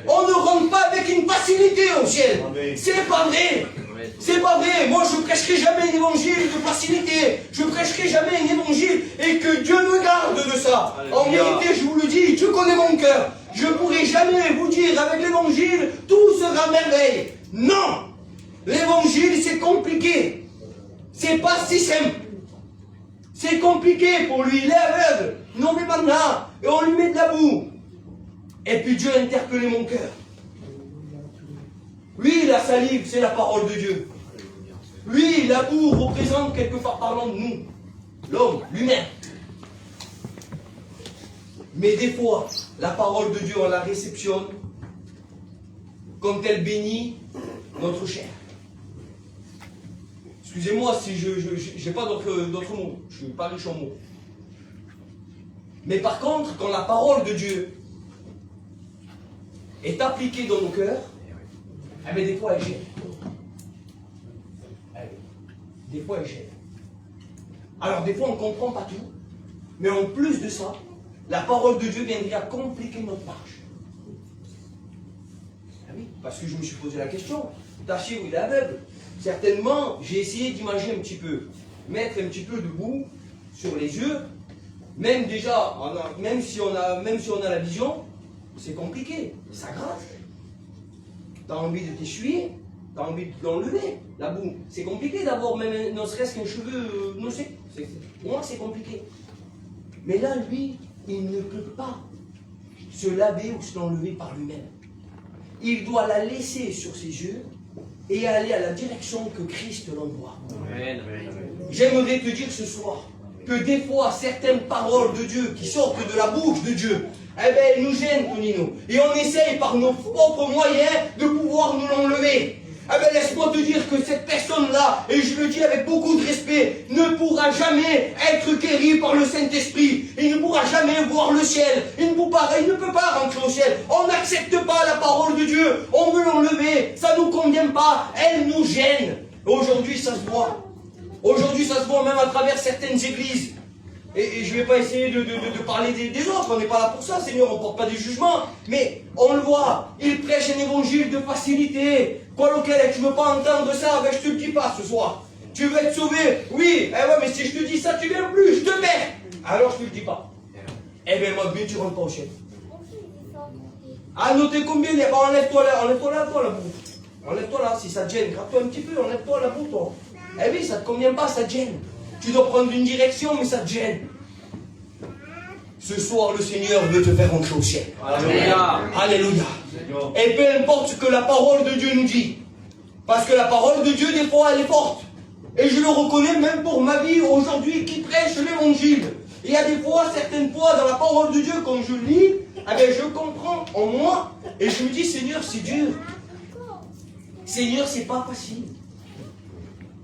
J: On ne rentre pas avec une facilité au ciel. C'est pas vrai. C'est pas vrai. Moi, je prêcherai jamais un évangile de facilité. Je prêcherai jamais un évangile et que Dieu me garde de ça. En vérité, je vous le dis, Dieu connaît mon cœur. Je ne pourrai jamais vous dire avec l'évangile, tout sera merveille. Non! L'évangile, c'est compliqué. C'est pas si simple. C'est compliqué pour lui. Il est aveugle. Non, mais maintenant, et on lui met de la boue. Et puis Dieu a interpellé mon cœur. Lui, la salive, c'est la parole de Dieu. Lui, la boue représente quelque part parlant de nous. L'homme, l'humain. Mais des fois, la parole de Dieu, on la réceptionne quand elle bénit notre chair. Excusez-moi si je n'ai pas d'autres mots. Je ne suis pas riche en mots. Mais par contre, quand la parole de Dieu est appliquée dans nos cœurs, des fois elle gêne. Des fois elle gêne. Alors des fois on ne comprend pas tout. Mais en plus de ça, la parole de Dieu viendrait à compliquer notre marche. Ah oui, parce que je me suis posé la question. Tâchez où il est aveugle. Certainement, j'ai essayé d'imaginer un petit peu. Mettre un petit peu de boue sur les yeux. Même déjà, même si on a la vision, c'est compliqué. Ça gratte. Tu as envie de t'essuyer. Tu as envie de l'enlever, la boue. C'est compliqué d'avoir même ne serait-ce qu'un cheveu nocé. Pour moi, c'est compliqué. Mais là, lui, il ne peut pas se laver ou se l'enlever par lui-même. Il doit la laisser sur ses yeux et aller à la direction que Christ l'envoie. J'aimerais te dire ce soir que des fois, certaines paroles de Dieu qui sortent de la bouche de Dieu, eh bien, elles nous gênent, Tonino. Et on essaye par nos propres moyens de pouvoir nous l'enlever. Eh bien, laisse-moi te dire que cette personne-là, et je le dis avec beaucoup de respect, ne pourra jamais être guérie par le Saint-Esprit. Il ne pourra jamais voir le ciel. Il ne peut pas rentrer au ciel. On n'accepte pas la parole de Dieu. On veut l'enlever. Ça ne nous convient pas. Elle nous gêne. Aujourd'hui, ça se voit. Aujourd'hui, ça se voit même à travers certaines églises. Et je ne vais pas essayer de parler des autres, on n'est pas là pour ça, Seigneur, on ne porte pas des jugements. Mais on le voit, ils prêchent un évangile de facilité. Quoi lequel, tu ne veux pas entendre ça, ben je te le dis pas ce soir. Tu veux être sauvé, oui, ouais, mais si je te dis ça, tu viens plus, je te perds. Alors je te le dis pas. Eh bien, moi, bien, tu rentres pas au ciel. Ah, notez combien, bon, enlève-toi là, toi, la boue. Enlève-toi là, si ça te gêne, gratte-toi un petit peu, enlève-toi la boue, toi. Eh oui, ça ne te convient pas, ça te gêne. Tu dois prendre une direction, mais ça te gêne. Ce soir, le Seigneur veut te faire entrer au ciel. Alléluia. Alléluia. Et peu importe ce que la parole de Dieu nous dit. Parce que la parole de Dieu, des fois, elle est forte. Et je le reconnais même pour ma vie aujourd'hui qui prêche l'évangile. Il y a des fois, certaines fois, dans la parole de Dieu, quand je lis, eh bien, je comprends en moi. Et je me dis, Seigneur, c'est dur. Seigneur, c'est pas facile.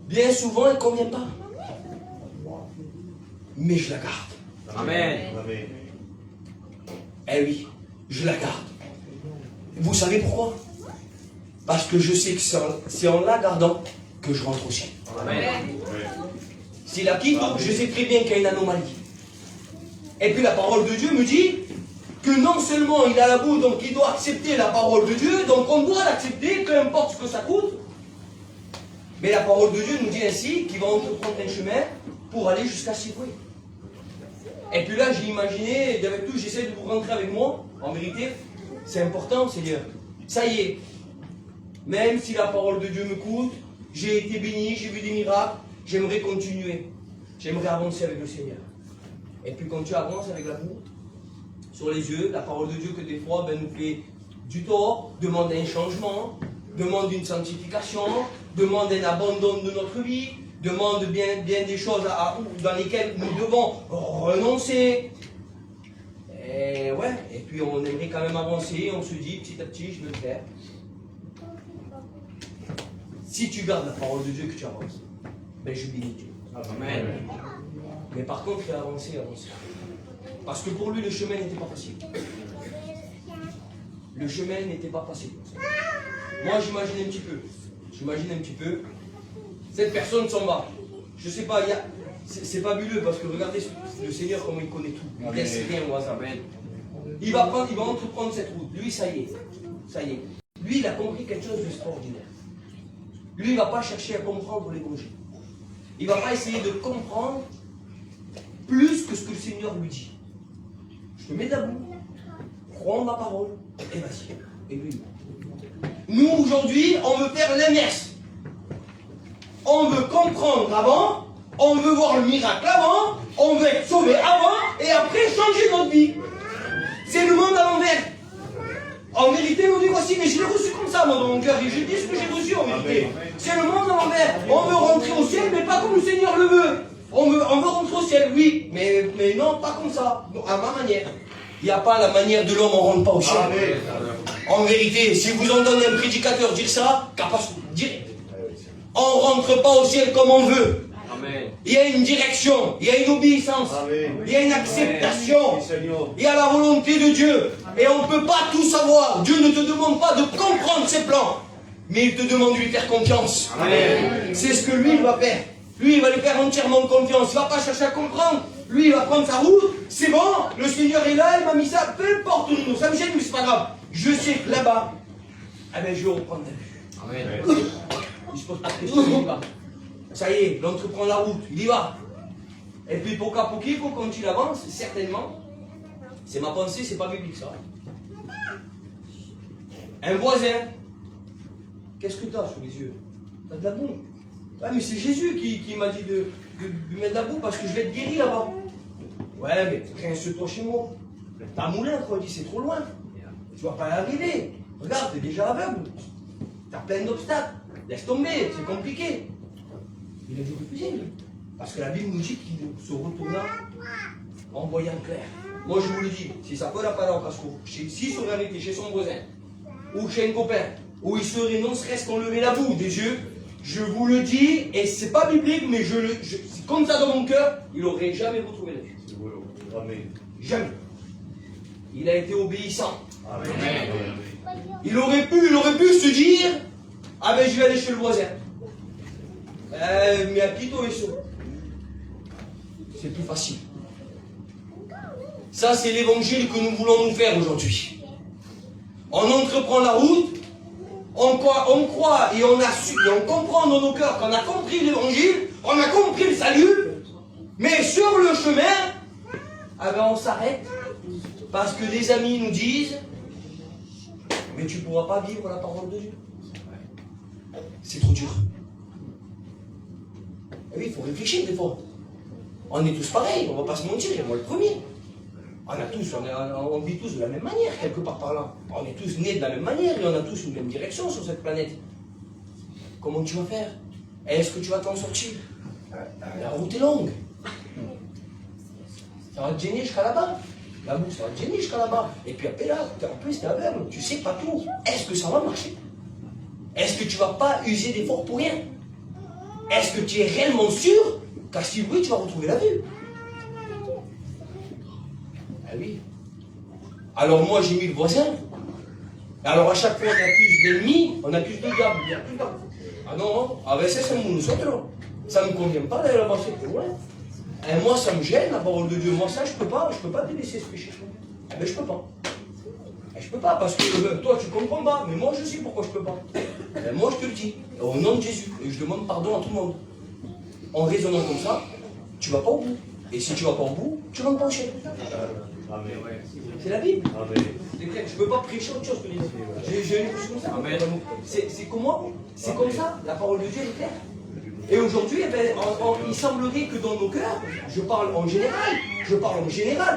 J: Bien souvent, elle ne convient pas. Mais je la garde.
B: Amen.
J: Eh oui, je la garde. Vous savez pourquoi? Parce que je sais que c'est en la gardant que je rentre au ciel.
B: Amen.
J: S'il la quitte, je sais très bien qu'il y a une anomalie. Et puis la parole de Dieu me dit que non seulement il a la boue, donc il doit accepter la parole de Dieu, donc on doit l'accepter, peu importe ce que ça coûte. Mais la parole de Dieu nous dit ainsi qu'il va entreprendre un chemin pour aller jusqu'à Sivoué. Et puis là, j'ai imaginé, et avec tout, j'essaie de vous rentrer avec moi. En vérité, c'est important, Seigneur. Ça y est. Même si la parole de Dieu me coûte, j'ai été béni, j'ai vu des miracles, j'aimerais continuer. J'aimerais avancer avec le Seigneur. Et puis quand tu avances avec la boue sur les yeux, la parole de Dieu que des fois nous fait du tort, demande un changement, demande une sanctification, demande un abandon de notre vie, demande bien des choses dans lesquelles nous devons renoncer. Et ouais, et puis on aimerait quand même avancer, on se dit petit à petit, je vais le faire. Si tu gardes la parole de Dieu que tu avances, ben je bénis Dieu. Amen. Mais par contre, il faut avancer. Parce que pour lui, le chemin n'était pas facile. Le chemin n'était pas facile. Moi, j'imagine un petit peu. Cette personne s'en va. Je sais pas, c'est fabuleux parce que regardez le Seigneur comment il connaît tout. Il ne laisse rien au hasard. Il va entreprendre cette route. Lui, ça y est. Lui, il a compris quelque chose d'extraordinaire. Lui, il ne va pas chercher à comprendre l'évangile. Il ne va pas essayer de comprendre plus que ce que le Seigneur lui dit. Je te mets debout, crois en ma parole, et vas-y. Et lui. Nous, aujourd'hui, on veut faire l'inverse. On veut comprendre avant, on veut voir le miracle avant, on veut être sauvé avant, et après changer notre vie. C'est le monde à l'envers. En vérité, on dit voici, mais je l'ai reçu comme ça, moi, dans mon cœur, et je dis ce que j'ai reçu en vérité. C'est le monde à l'envers. On veut rentrer au ciel, mais pas comme le Seigneur le veut. On veut rentrer au ciel, oui, mais non, pas comme ça, à ma manière. Il n'y a pas la manière de l'homme, on ne rentre pas au ciel. Amen. En vérité, si vous entendez un prédicateur dire ça, direct. On ne rentre pas au ciel comme on veut. Amen. Il y a une direction, il y a une obéissance, Amen. Il y a une acceptation, Amen. Il y a la volonté de Dieu. Et on ne peut pas tout savoir. Dieu ne te demande pas de comprendre ses plans, mais il te demande de lui faire confiance. C'est ce que lui, il va faire. Lui, il va lui faire entièrement confiance. Il ne va pas chercher à comprendre. Lui, il va prendre sa route. C'est bon, le Seigneur est là, il m'a mis ça. Peu importe où nous, ça me gêne, mais c'est pas grave. Je sais que là-bas, je vais reprendre la vue. Amen. Il se pose pas de questions, il y va. Ça y est, l'autre prend la route, il y va. Et puis, pour qu'à poquito, quand il avance, certainement, c'est ma pensée, c'est pas biblique ça. Un voisin, qu'est-ce que tu as sous les yeux? Tu as de la boue. Ah, mais c'est Jésus qui m'a dit de mettre de la boue parce que je vais être guéri là-bas. Ouais, mais rince-toi chez moi. T'as moulin, quoi, dit, c'est trop loin. Tu vas pas y arriver. Regarde, t'es déjà aveugle. T'as plein d'obstacles. laisse tomber, c'est compliqué. Il a dû refuser, lui. Parce que la Bible nous dit qu'il se retourna en voyant clair. Moi, je vous le dis, si ça peut la parole, parce que s'il serait arrêté chez son voisin, ou chez un copain, où il serait non serait-ce qu'on levait la boue des yeux, je vous le dis, et c'est pas biblique, mais c'est comme ça dans mon cœur, il n'aurait jamais retrouvé la vie. Jamais. Il a été obéissant. Amen. Il aurait pu se dire, ah ben je vais aller chez le voisin. Mais à Quito et ça. C'est plus facile. Ça, c'est l'évangile que nous voulons nous faire aujourd'hui. On entreprend la route, on croit et on comprend dans nos cœurs qu'on a compris l'évangile, on a compris le salut, mais sur le chemin, ah ben on s'arrête parce que des amis nous disent, mais tu ne pourras pas vivre la parole de Dieu. C'est trop dur. Et oui, il faut réfléchir des fois. On est tous pareils, on ne va pas se mentir, et moi le premier. On vit tous de la même manière, quelque part par là. On est tous nés de la même manière et on a tous une même direction sur cette planète. Comment tu vas faire? Est-ce que tu vas t'en sortir? La route est longue. Ça va te gêner jusqu'à là-bas. La boue, ça va te gêner jusqu'à là-bas. Et puis après là, en plus t'es aveugle, tu sais pas tout. Est-ce que ça va marcher? Est-ce que tu vas pas user d'efforts pour rien? Est-ce que tu es réellement sûr qu'à si oui, tu vas retrouver la vue? Ah oui. Alors moi j'ai mis le voisin. Alors à chaque fois on accuse l'ennemi, on accuse le diable. Il y a tout le temps. Ah non, ah ben c'est nous autres. Ça ne me convient pas d'aller avancer plus loin. Et moi ça me gêne la parole de Dieu. Moi ça je peux pas délaisser ce péché. Ah ben je peux pas. Et je peux pas parce que toi tu comprends pas, mais moi je sais pourquoi je peux pas. Et moi je te le dis, au nom de Jésus, et je demande pardon à tout le monde. En raisonnant comme ça, tu vas pas au bout. Et si tu vas pas au bout, tu rentres pas au ciel. C'est la Bible. C'est clair, je ne peux pas prêcher autre chose que les J'ai une chose comme ça. C'est comme moi, c'est comme ça, la parole de Dieu est claire. Et aujourd'hui, eh ben, il semblerait que dans nos cœurs, je parle en général,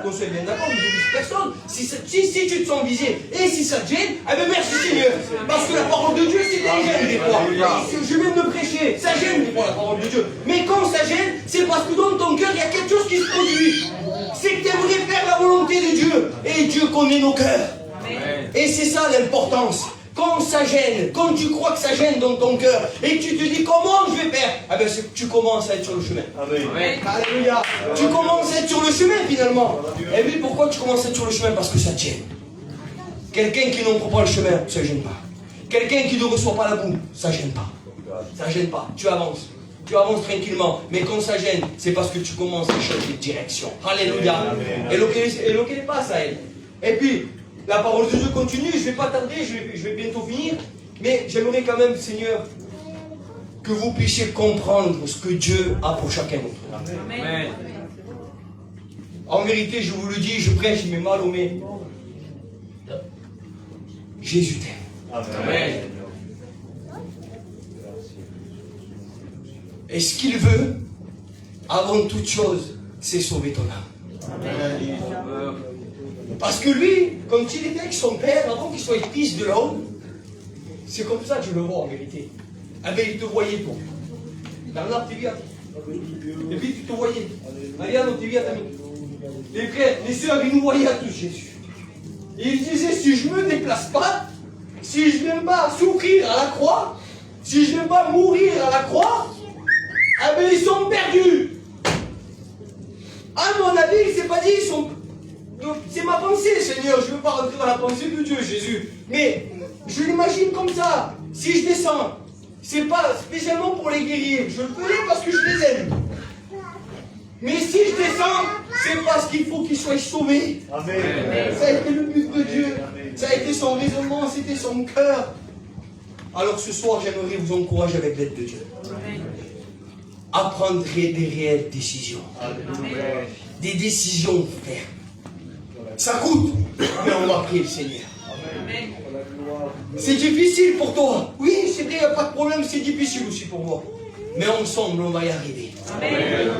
J: qu'on soit bien d'accord, mais je ne vise personne. Si tu te sens visé et si ça te gêne, eh ben merci Seigneur. Parce que la parole de Dieu, c'est qu'elle gêne des fois. Je viens de prêcher, ça gêne des fois la parole de Dieu. Mais quand ça gêne, c'est parce que dans ton cœur, il y a quelque chose qui se produit. C'est que tu aimerais faire la volonté de Dieu. Et Dieu connaît nos cœurs. Et c'est ça l'importance. Quand ça gêne, quand tu crois que ça gêne dans ton cœur, et que tu te dis comment je vais faire, eh bien tu commences à être sur le chemin. Amen. Alléluia. Tu commences à être sur le chemin finalement. Et puis pourquoi tu commences à être sur le chemin? Parce que ça te gêne. Quelqu'un qui n'entre pas le chemin, ça ne gêne pas. Quelqu'un qui ne reçoit pas la boue, ça ne gêne pas. Ça ne gêne pas. Tu avances. Tu avances tranquillement. Mais quand ça gêne, c'est parce que tu commences à changer de direction. Alléluia. Et lo que le passe à elle. Et puis, la parole de Dieu continue, je ne vais pas tarder, je vais bientôt finir, mais j'aimerais quand même, Seigneur, que vous puissiez comprendre ce que Dieu a pour chacun d'entre nous. Amen. En vérité, je vous le dis, je prêche, mais mal au mais. Jésus t'aime. Amen. Et ce qu'il veut, avant toute chose, c'est sauver ton âme. Amen. Parce que lui, quand il était avec son père, avant qu'il soit fils de l'homme, c'est comme ça que je le vois en vérité. Ah ben il te voyait toi. Bernard, tu viens. Et puis tu te voyais. Mariano, tu viens. Les frères, les sœurs, ils nous voyaient à tous Jésus. Et ils disaient, si je ne me déplace pas, si je ne viens pas souffrir à la croix, si je ne viens pas mourir à la croix, ah ben ils sont perdus. À mon avis, il ne s'est pas dit, ils sont... C'est ma pensée, Seigneur, je ne veux pas rentrer dans la pensée de Dieu, Jésus. Mais je l'imagine comme ça. Si je descends, c'est pas spécialement pour les guérir. Je le ferai parce que je les aime. Mais si je descends, c'est parce qu'il faut qu'ils soient sauvés. Amen. Ça a été le but de Dieu. Ça a été son raisonnement, c'était son cœur. Alors ce soir, j'aimerais vous encourager avec l'aide de Dieu. À prendre des réelles décisions. Des décisions fermes. Ça coûte, mais on va prier le Seigneur. Amen. C'est difficile pour toi. Oui, c'est vrai, il n'y a pas de problème, c'est difficile aussi pour moi. Mais ensemble, on va y arriver. Amen.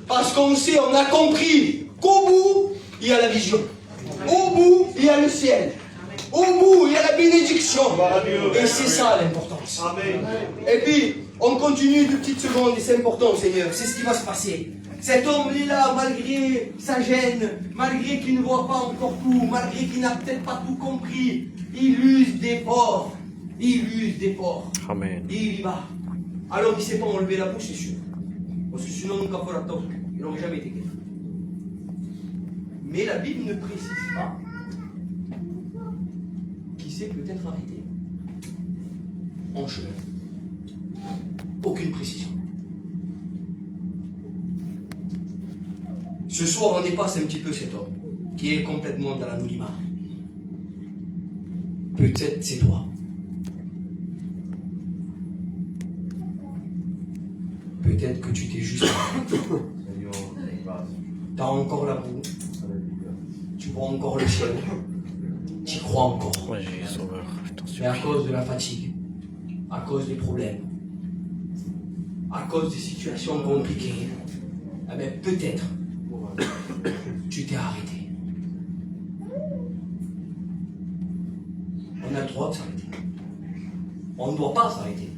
J: Parce qu'on sait, on a compris qu'au bout, il y a la vision. Au bout, il y a le ciel. Au bout, il y a la bénédiction.
D: Gloire à Dieu.
J: Et c'est ça l'importance.
D: Amen.
J: Et puis, on continue de petites secondes, et c'est important, Seigneur, c'est ce qui va se passer. Cet homme est là, malgré sa gêne, malgré qu'il ne voit pas encore tout, malgré qu'il n'a peut-être pas tout compris, il use d'efforts. Il use d'efforts.
B: Amen.
J: Et il y va. Alors il ne sait pas enlever la bouche, c'est sûr. Parce que sinon, nous capons la taupe. Il n'aurait jamais été capable. Mais la Bible ne précise pas qui s'est peut-être arrêté en chemin. Aucune précision. Ce soir, on dépasse un petit peu cet homme qui est complètement dans l'anonymat. Peut-être c'est toi. Peut-être que tu t'es juste arrêté. Tu as encore la boue. Tu vois encore le ciel. Tu y crois encore.
B: Ouais, j'ai sauveur.
J: Mais à cause de la fatigue, à cause des problèmes, à cause des situations compliquées, eh bien, peut-être tu t'es arrêté. On a le droit de s'arrêter. On ne doit pas s'arrêter.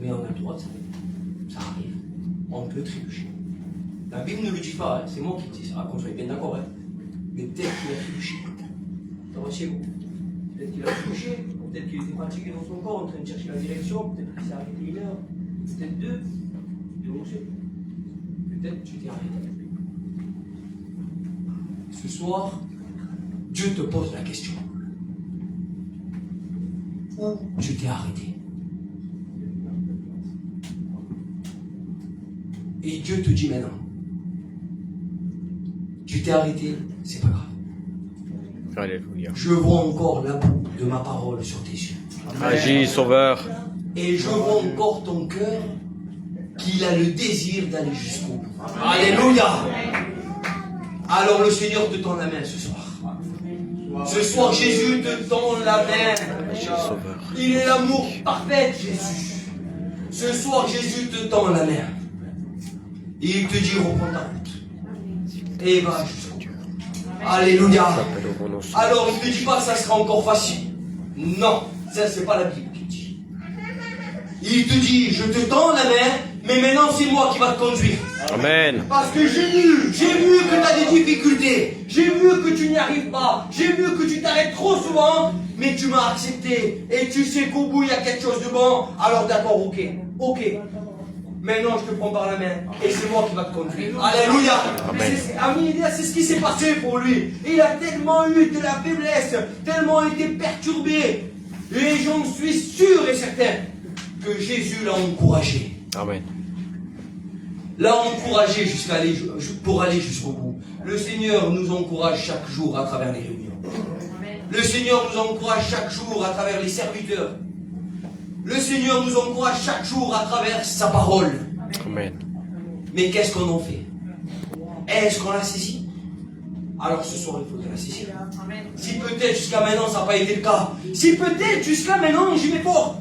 J: Mais on a le droit de s'arrêter. Ça arrive. On peut trébucher. La Bible ne le dit pas, hein. C'est moi qui le dis ça, qu'on soit bien d'accord. Hein. Mais peut-être qu'il a trébuché. Ça va chez vous. Peut-être qu'il a trébuché. Peut-être qu'il était fatigué dans son corps, en train de chercher la direction. Peut-être qu'il s'est arrêté une heure. Peut-être deux. Peut-être que tu t'es arrêté. Ce soir, Dieu te pose la question. Où tu t'es arrêté? Et Dieu te dit maintenant, tu t'es arrêté, c'est pas grave.
B: Alléluia.
J: Je vois encore la boue de ma parole sur tes yeux.
B: Agis, Sauveur.
J: Et je vois encore ton cœur qu'il a le désir d'aller jusqu'au bout. Alléluia. Alors le Seigneur te tend la main ce soir. Ce soir, Jésus te tend la main. Il est l'amour parfait, Jésus. Ce soir, Jésus te tend la main. Il te dit, reprends ta route. Et va jusqu'au bout. Alléluia. Alors, il ne te dit pas que ça sera encore facile. Non, ça, c'est pas la Bible qui dit. Il te dit, je te tends la main, mais maintenant, c'est moi qui va te conduire.
B: Amen.
J: Parce que j'ai vu que tu as des difficultés, j'ai vu que tu n'y arrives pas, j'ai vu que tu t'arrêtes trop souvent, mais tu m'as accepté, et tu sais qu'au bout il y a quelque chose de bon, alors d'accord, ok. Maintenant je te prends par la main, et c'est moi qui va te conduire. Alléluia. Amen. C'est ce qui s'est passé pour lui. Il a tellement eu de la faiblesse, tellement été perturbé, et j'en suis sûr et certain que Jésus l'a encouragé.
B: Amen.
J: L'a encouragé pour aller jusqu'au bout. Le Seigneur nous encourage chaque jour à travers les réunions. Le Seigneur nous encourage chaque jour à travers les serviteurs. Le Seigneur nous encourage chaque jour à travers sa parole.
B: Amen.
J: Mais qu'est-ce qu'on en fait? Est-ce qu'on l'a saisi? Alors ce soir, il faut la saisir. Si peut-être jusqu'à maintenant, ça n'a pas été le cas. Si peut-être jusqu'à maintenant, j'y vais fort.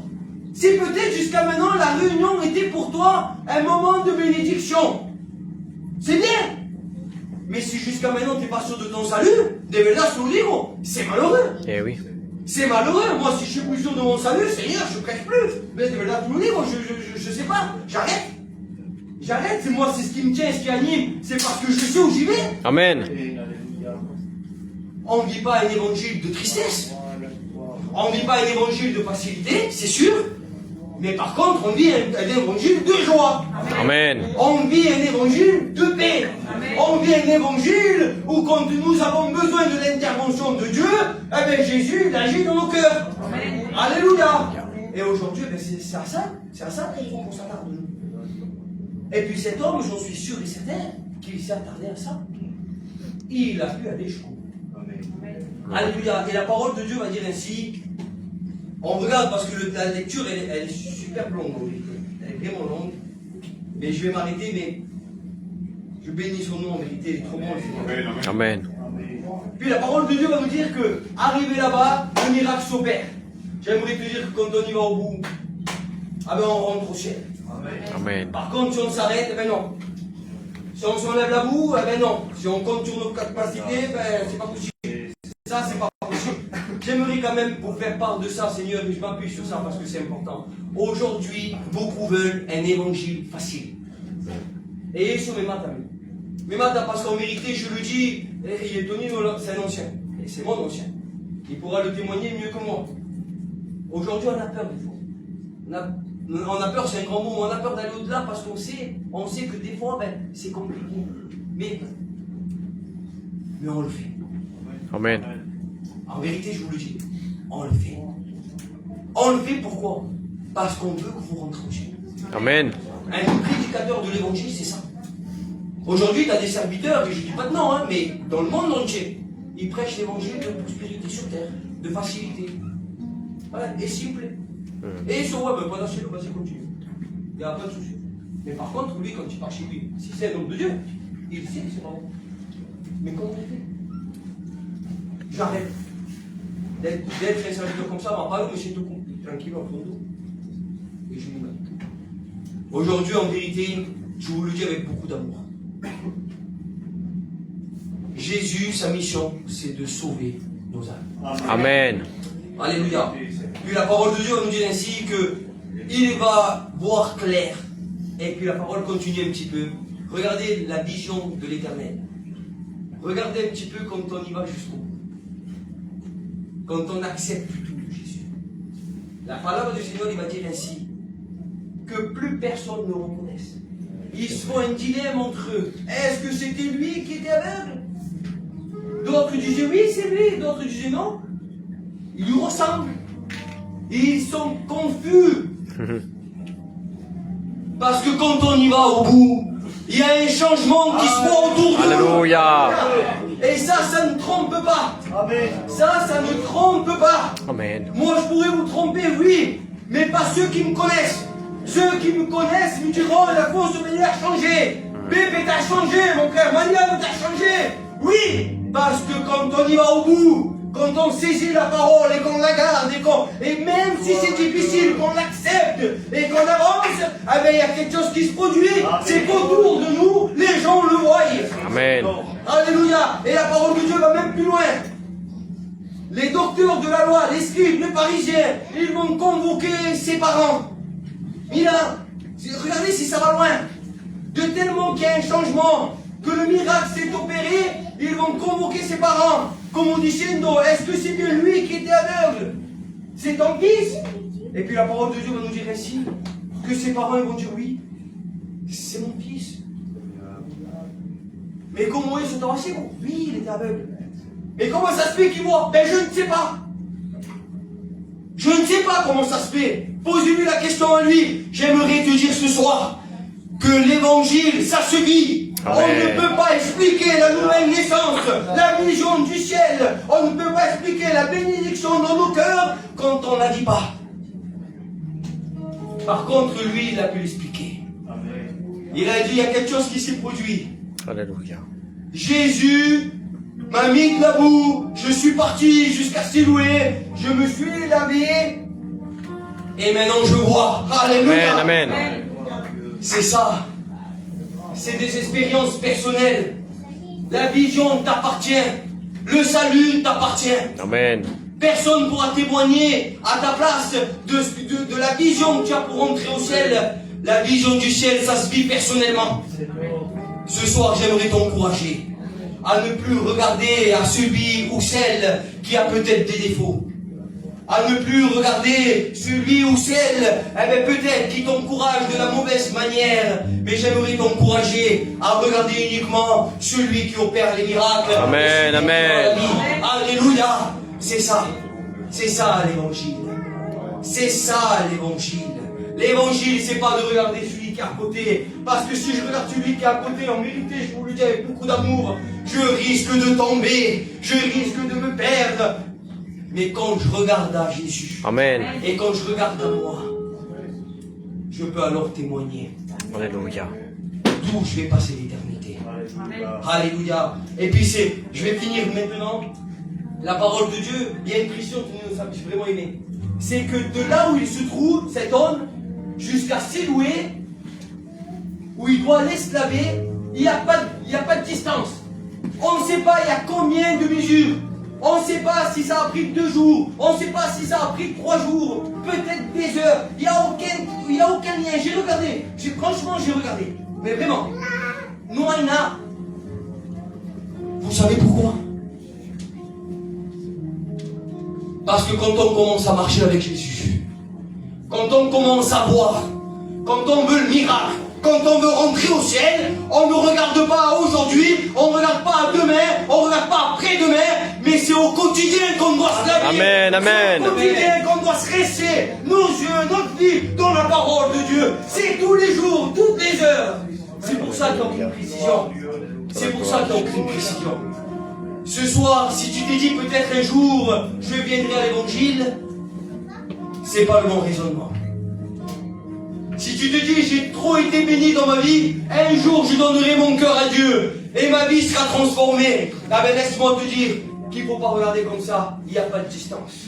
J: Si peut-être jusqu'à maintenant la réunion était pour toi un moment de bénédiction, c'est bien. Mais si jusqu'à maintenant tu n'es pas sûr de ton salut, de verdad son livre, c'est malheureux.
B: Eh oui.
J: C'est malheureux. Moi, si je suis plus sûr de mon salut, Seigneur, je ne prêche plus. Mais de verdad son livre, je sais pas, j'arrête. J'arrête, moi c'est ce qui me tient, ce qui anime, c'est parce que je sais où j'y vais.
B: Amen.
J: On ne vit pas un évangile de tristesse. On ne vit pas un évangile de facilité, c'est sûr. Mais par contre, on vit un évangile de joie.
B: Amen.
J: On vit un évangile de paix. Amen. On vit un évangile où quand nous avons besoin de l'intervention de Dieu, eh bien Jésus il agit dans nos cœurs. Amen. Alléluia. Et aujourd'hui, c'est à ça qu'il faut qu'on s'attarde. Et puis cet homme, j'en suis sûr et certain, qu'il s'est attardé à ça. Il a pu aller jusqu'au bout. Alléluia. Et la parole de Dieu va dire ainsi. On regarde parce que la lecture elle est super longue, elle est vraiment longue. Mais je vais m'arrêter, mais je bénis son nom en vérité, il est trop bon le Seigneur.
B: Amen.
J: Puis la parole de Dieu va nous dire que, arrivé là-bas, le miracle s'opère. J'aimerais te dire que quand on y va au bout, ah ben on rentre au ciel.
B: Amen.
J: Par contre, si on s'arrête, eh ben non. Si on s'enlève la boue, eh ben non. Si on compte sur nos capacités, ben c'est pas possible. Ça, c'est pas j'aimerais quand même vous faire part de ça, Seigneur, et je m'appuie sur ça parce que c'est important. Aujourd'hui, beaucoup veulent un évangile facile. Et sur mes maths, mes maths, parce qu'en vérité, je le dis, il est Tony, c'est un ancien. Et c'est mon ancien. Il pourra le témoigner mieux que moi. Aujourd'hui, on a peur des fois. On a peur, c'est un grand mot, mais on a peur d'aller au-delà parce qu'on sait que des fois, c'est compliqué. Mais on le fait.
B: Amen.
J: En vérité, je vous le dis, on le fait. On le fait pourquoi? Parce qu'on veut que vous rentrez au ciel.
B: Amen.
J: Un prédicateur de l'évangile, c'est ça. Aujourd'hui, tu as des serviteurs, et je ne dis pas de non, mais dans le monde entier, ils prêchent l'évangile de prospérité sur terre, de facilité. Voilà, et s'il vous plaît. Et ils sont, pas d'acheter, vas-y, continue. Il n'y a pas de souci. Mais par contre, lui, quand il part chez lui, si c'est un homme de Dieu, il sait que c'est pas bon. Mais comment on fait? J'arrête d'être un serviteur comme ça, ma parole, monsieur tout compris, tranquille en fond d'eau. Et je lui mets. Aujourd'hui, en vérité, je vous le dis avec beaucoup d'amour. Jésus, sa mission, c'est de sauver nos âmes.
B: Amen.
J: Alléluia. Puis la parole de Dieu va nous dire ainsi que il va voir clair. Et puis la parole continue un petit peu. Regardez la vision de l'Éternel. Regardez un petit peu quand on y va jusqu'au bout. Quand on accepte tout de Jésus. La parole du Seigneur, il va dire ainsi que plus personne ne reconnaisse. Ils se font un dilemme entre eux. Est-ce que c'était lui qui était aveugle? D'autres disaient oui, c'est lui. D'autres disaient non. Il lui ressemble. Ils sont confus. Parce que quand on y va au bout, il y a un changement qui se fait autour de nous.
B: Alléluia.
J: Et ça ne trompe pas. Ça ne trompe pas.
B: Amen.
J: Moi, je pourrais vous tromper, oui, mais pas ceux qui me connaissent. Ceux qui me connaissent me diront, la fausse manière a changé. Bébé t'a changé, mon frère. Maniam t'a changé. Oui, parce que quand on y va au bout, quand on saisit la parole et qu'on la garde, et même si c'est difficile, qu'on l'accepte et qu'on avance, il y a quelque chose qui se produit. C'est qu'autour de nous, les gens le voient.
B: Amen.
J: Alléluia. Et la parole de Dieu va même plus loin. Les docteurs de la loi, les scribes, les pharisiens, ils vont convoquer ses parents. Mais là, regardez si ça va loin. De tellement qu'il y a un changement, que le miracle s'est opéré, ils vont convoquer ses parents. Comme dicendo, est-ce que c'est bien lui qui était aveugle? C'est ton fils? Et puis la parole de Dieu va nous dire ainsi, que ses parents ils vont dire oui, c'est mon fils. Mais comment ils sont avancés? Oui, il était aveugle. Mais comment ça se fait qu'il voit? Je ne sais pas. Je ne sais pas comment ça se fait. Posez-lui la question à lui. J'aimerais te dire ce soir que l'évangile, ça se vit.
B: Amen.
J: On ne peut pas expliquer la nouvelle naissance, la vision du ciel. On ne peut pas expliquer la bénédiction dans nos cœurs quand on ne la vit pas. Par contre, lui, il a pu l'expliquer. Il a dit, il y a quelque chose qui s'est produit.
B: Alléluia.
J: Jésus m'a mis de la boue, je suis parti jusqu'à Siloué, je me suis lavé, et maintenant je vois. Alléluia.
B: Amen. Amen.
J: C'est ça. C'est des expériences personnelles. La vision t'appartient. Le salut t'appartient.
B: Amen.
J: Personne ne pourra témoigner à ta place de la vision que tu as pour rentrer au ciel. La vision du ciel, ça se vit personnellement. Ce soir, j'aimerais t'encourager à ne plus regarder à celui ou celle qui a peut-être des défauts. À ne plus regarder celui ou celle, peut-être qui t'encourage de la mauvaise manière. Mais j'aimerais t'encourager à regarder uniquement celui qui opère les miracles.
B: Amen, amen.
J: Alléluia. C'est ça. C'est ça l'évangile. C'est ça l'évangile. L'évangile, c'est pas de regarder celui qui est à côté. Parce que si je regarde celui qui est à côté, en vérité, je vous le dis avec beaucoup d'amour, je risque de tomber. Je risque de me perdre. Mais quand je regarde à Jésus,
B: Amen.
J: Et quand je regarde à moi, je peux alors témoigner.
B: Alléluia.
J: D'où je vais passer l'éternité. Alléluia. Et puis je vais finir maintenant. La parole de Dieu, il y a une pression que j'ai vraiment aimé. C'est que de là où il se trouve, cet homme, jusqu'à Siloué, où il doit aller se laver, il n'y a pas de distance. On ne sait pas il y a combien de mesures.
F: On ne sait pas si ça a pris 2 jours, on ne sait pas si ça a pris 3 jours, peut-être des heures. Il n'y a aucun lien. J'ai regardé, franchement j'ai regardé. Mais vraiment, Noaina.
J: Vous savez pourquoi? Parce que quand on commence à marcher avec Jésus, quand on commence à voir, quand on veut le miracle, quand on veut rentrer au ciel, on ne regarde pas à aujourd'hui, on ne regarde pas à demain, on ne regarde pas après-demain, mais c'est au quotidien qu'on doit se laver.
B: Amen, amen.
J: C'est au quotidien qu'on doit se rester nos yeux, notre vie dans la parole de Dieu. C'est tous les jours, toutes les heures. C'est pour ça qu'il n'y a aucune précision. C'est pour ça qu'il n'y a aucune précision. Ce soir, si tu t'es dit peut-être un jour, je viendrai à l'évangile, c'est pas le bon raisonnement. Si tu te dis, j'ai trop été béni dans ma vie, un jour je donnerai mon cœur à Dieu et ma vie sera transformée. Ah ben laisse-moi te dire qu'il ne faut pas regarder comme ça, il n'y a pas de distance.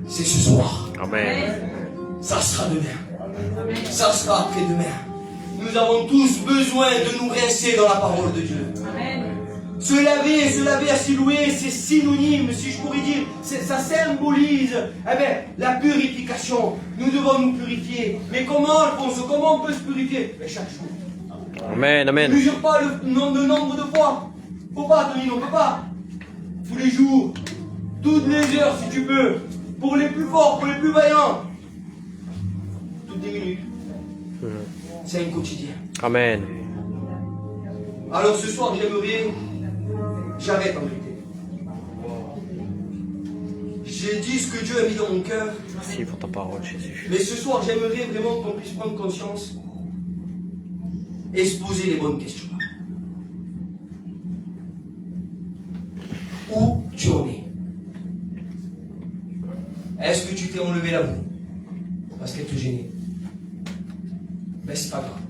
J: C'est ce soir.
B: Amen.
J: Ça sera demain. Ça sera après-demain. Nous avons tous besoin de nous rincer dans la parole de Dieu. Se laver à s'y louer, c'est synonyme, si je pourrais dire, ça symbolise la purification. Nous devons nous purifier. Mais comment, Alphonse, comment on peut se purifier? Mais chaque jour.
B: Amen, amen.
J: Ne mesure pas le nombre de fois. Faut pas, Tony, on peut pas. Tous les jours, toutes les heures si tu peux. Pour les plus forts, pour les plus vaillants. Toutes les minutes. C'est un quotidien.
B: Amen.
J: Alors ce soir, j'arrête en vérité. J'ai dit ce que Dieu a mis dans mon cœur.
B: Merci pour ta parole, Jésus.
J: Mais ce soir, j'aimerais vraiment qu'on puisse prendre conscience et se poser les bonnes questions. Où tu en es? Est-ce que tu t'es enlevé la boue parce qu'elle te gênait? Mais c'est pas grave.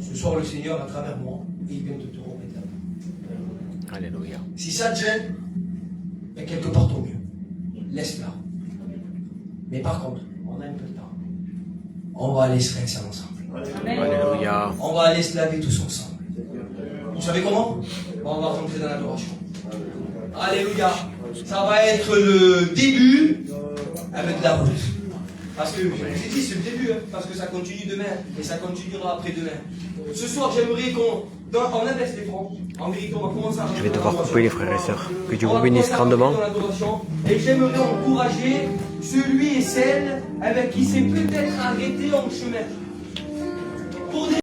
J: Ce soir, le Seigneur, à travers moi, il vient de te remettre la boue.
B: Alléluia.
J: Si ça te gêne, mais quelque part tant mieux. Laisse-la. Mais par contre, on a un peu de temps. On va aller se rincer ensemble.
B: Alléluia.
J: On va aller se laver tous ensemble. Vous savez comment? On va rentrer dans l'adoration. Alléluia. Ça va être le début avec la route. Parce que, je vous ai dit, c'est le début, parce que ça continue demain, et ça continuera après-demain. Ce soir, j'aimerais qu'on abaisse les fronts. En vérité, on va commencer à...
B: Je vais devoir couper les frères et sœurs. Que Dieu vous bénisse grandement.
J: Et j'aimerais encourager celui et celle avec qui s'est peut-être arrêté en chemin. Pour des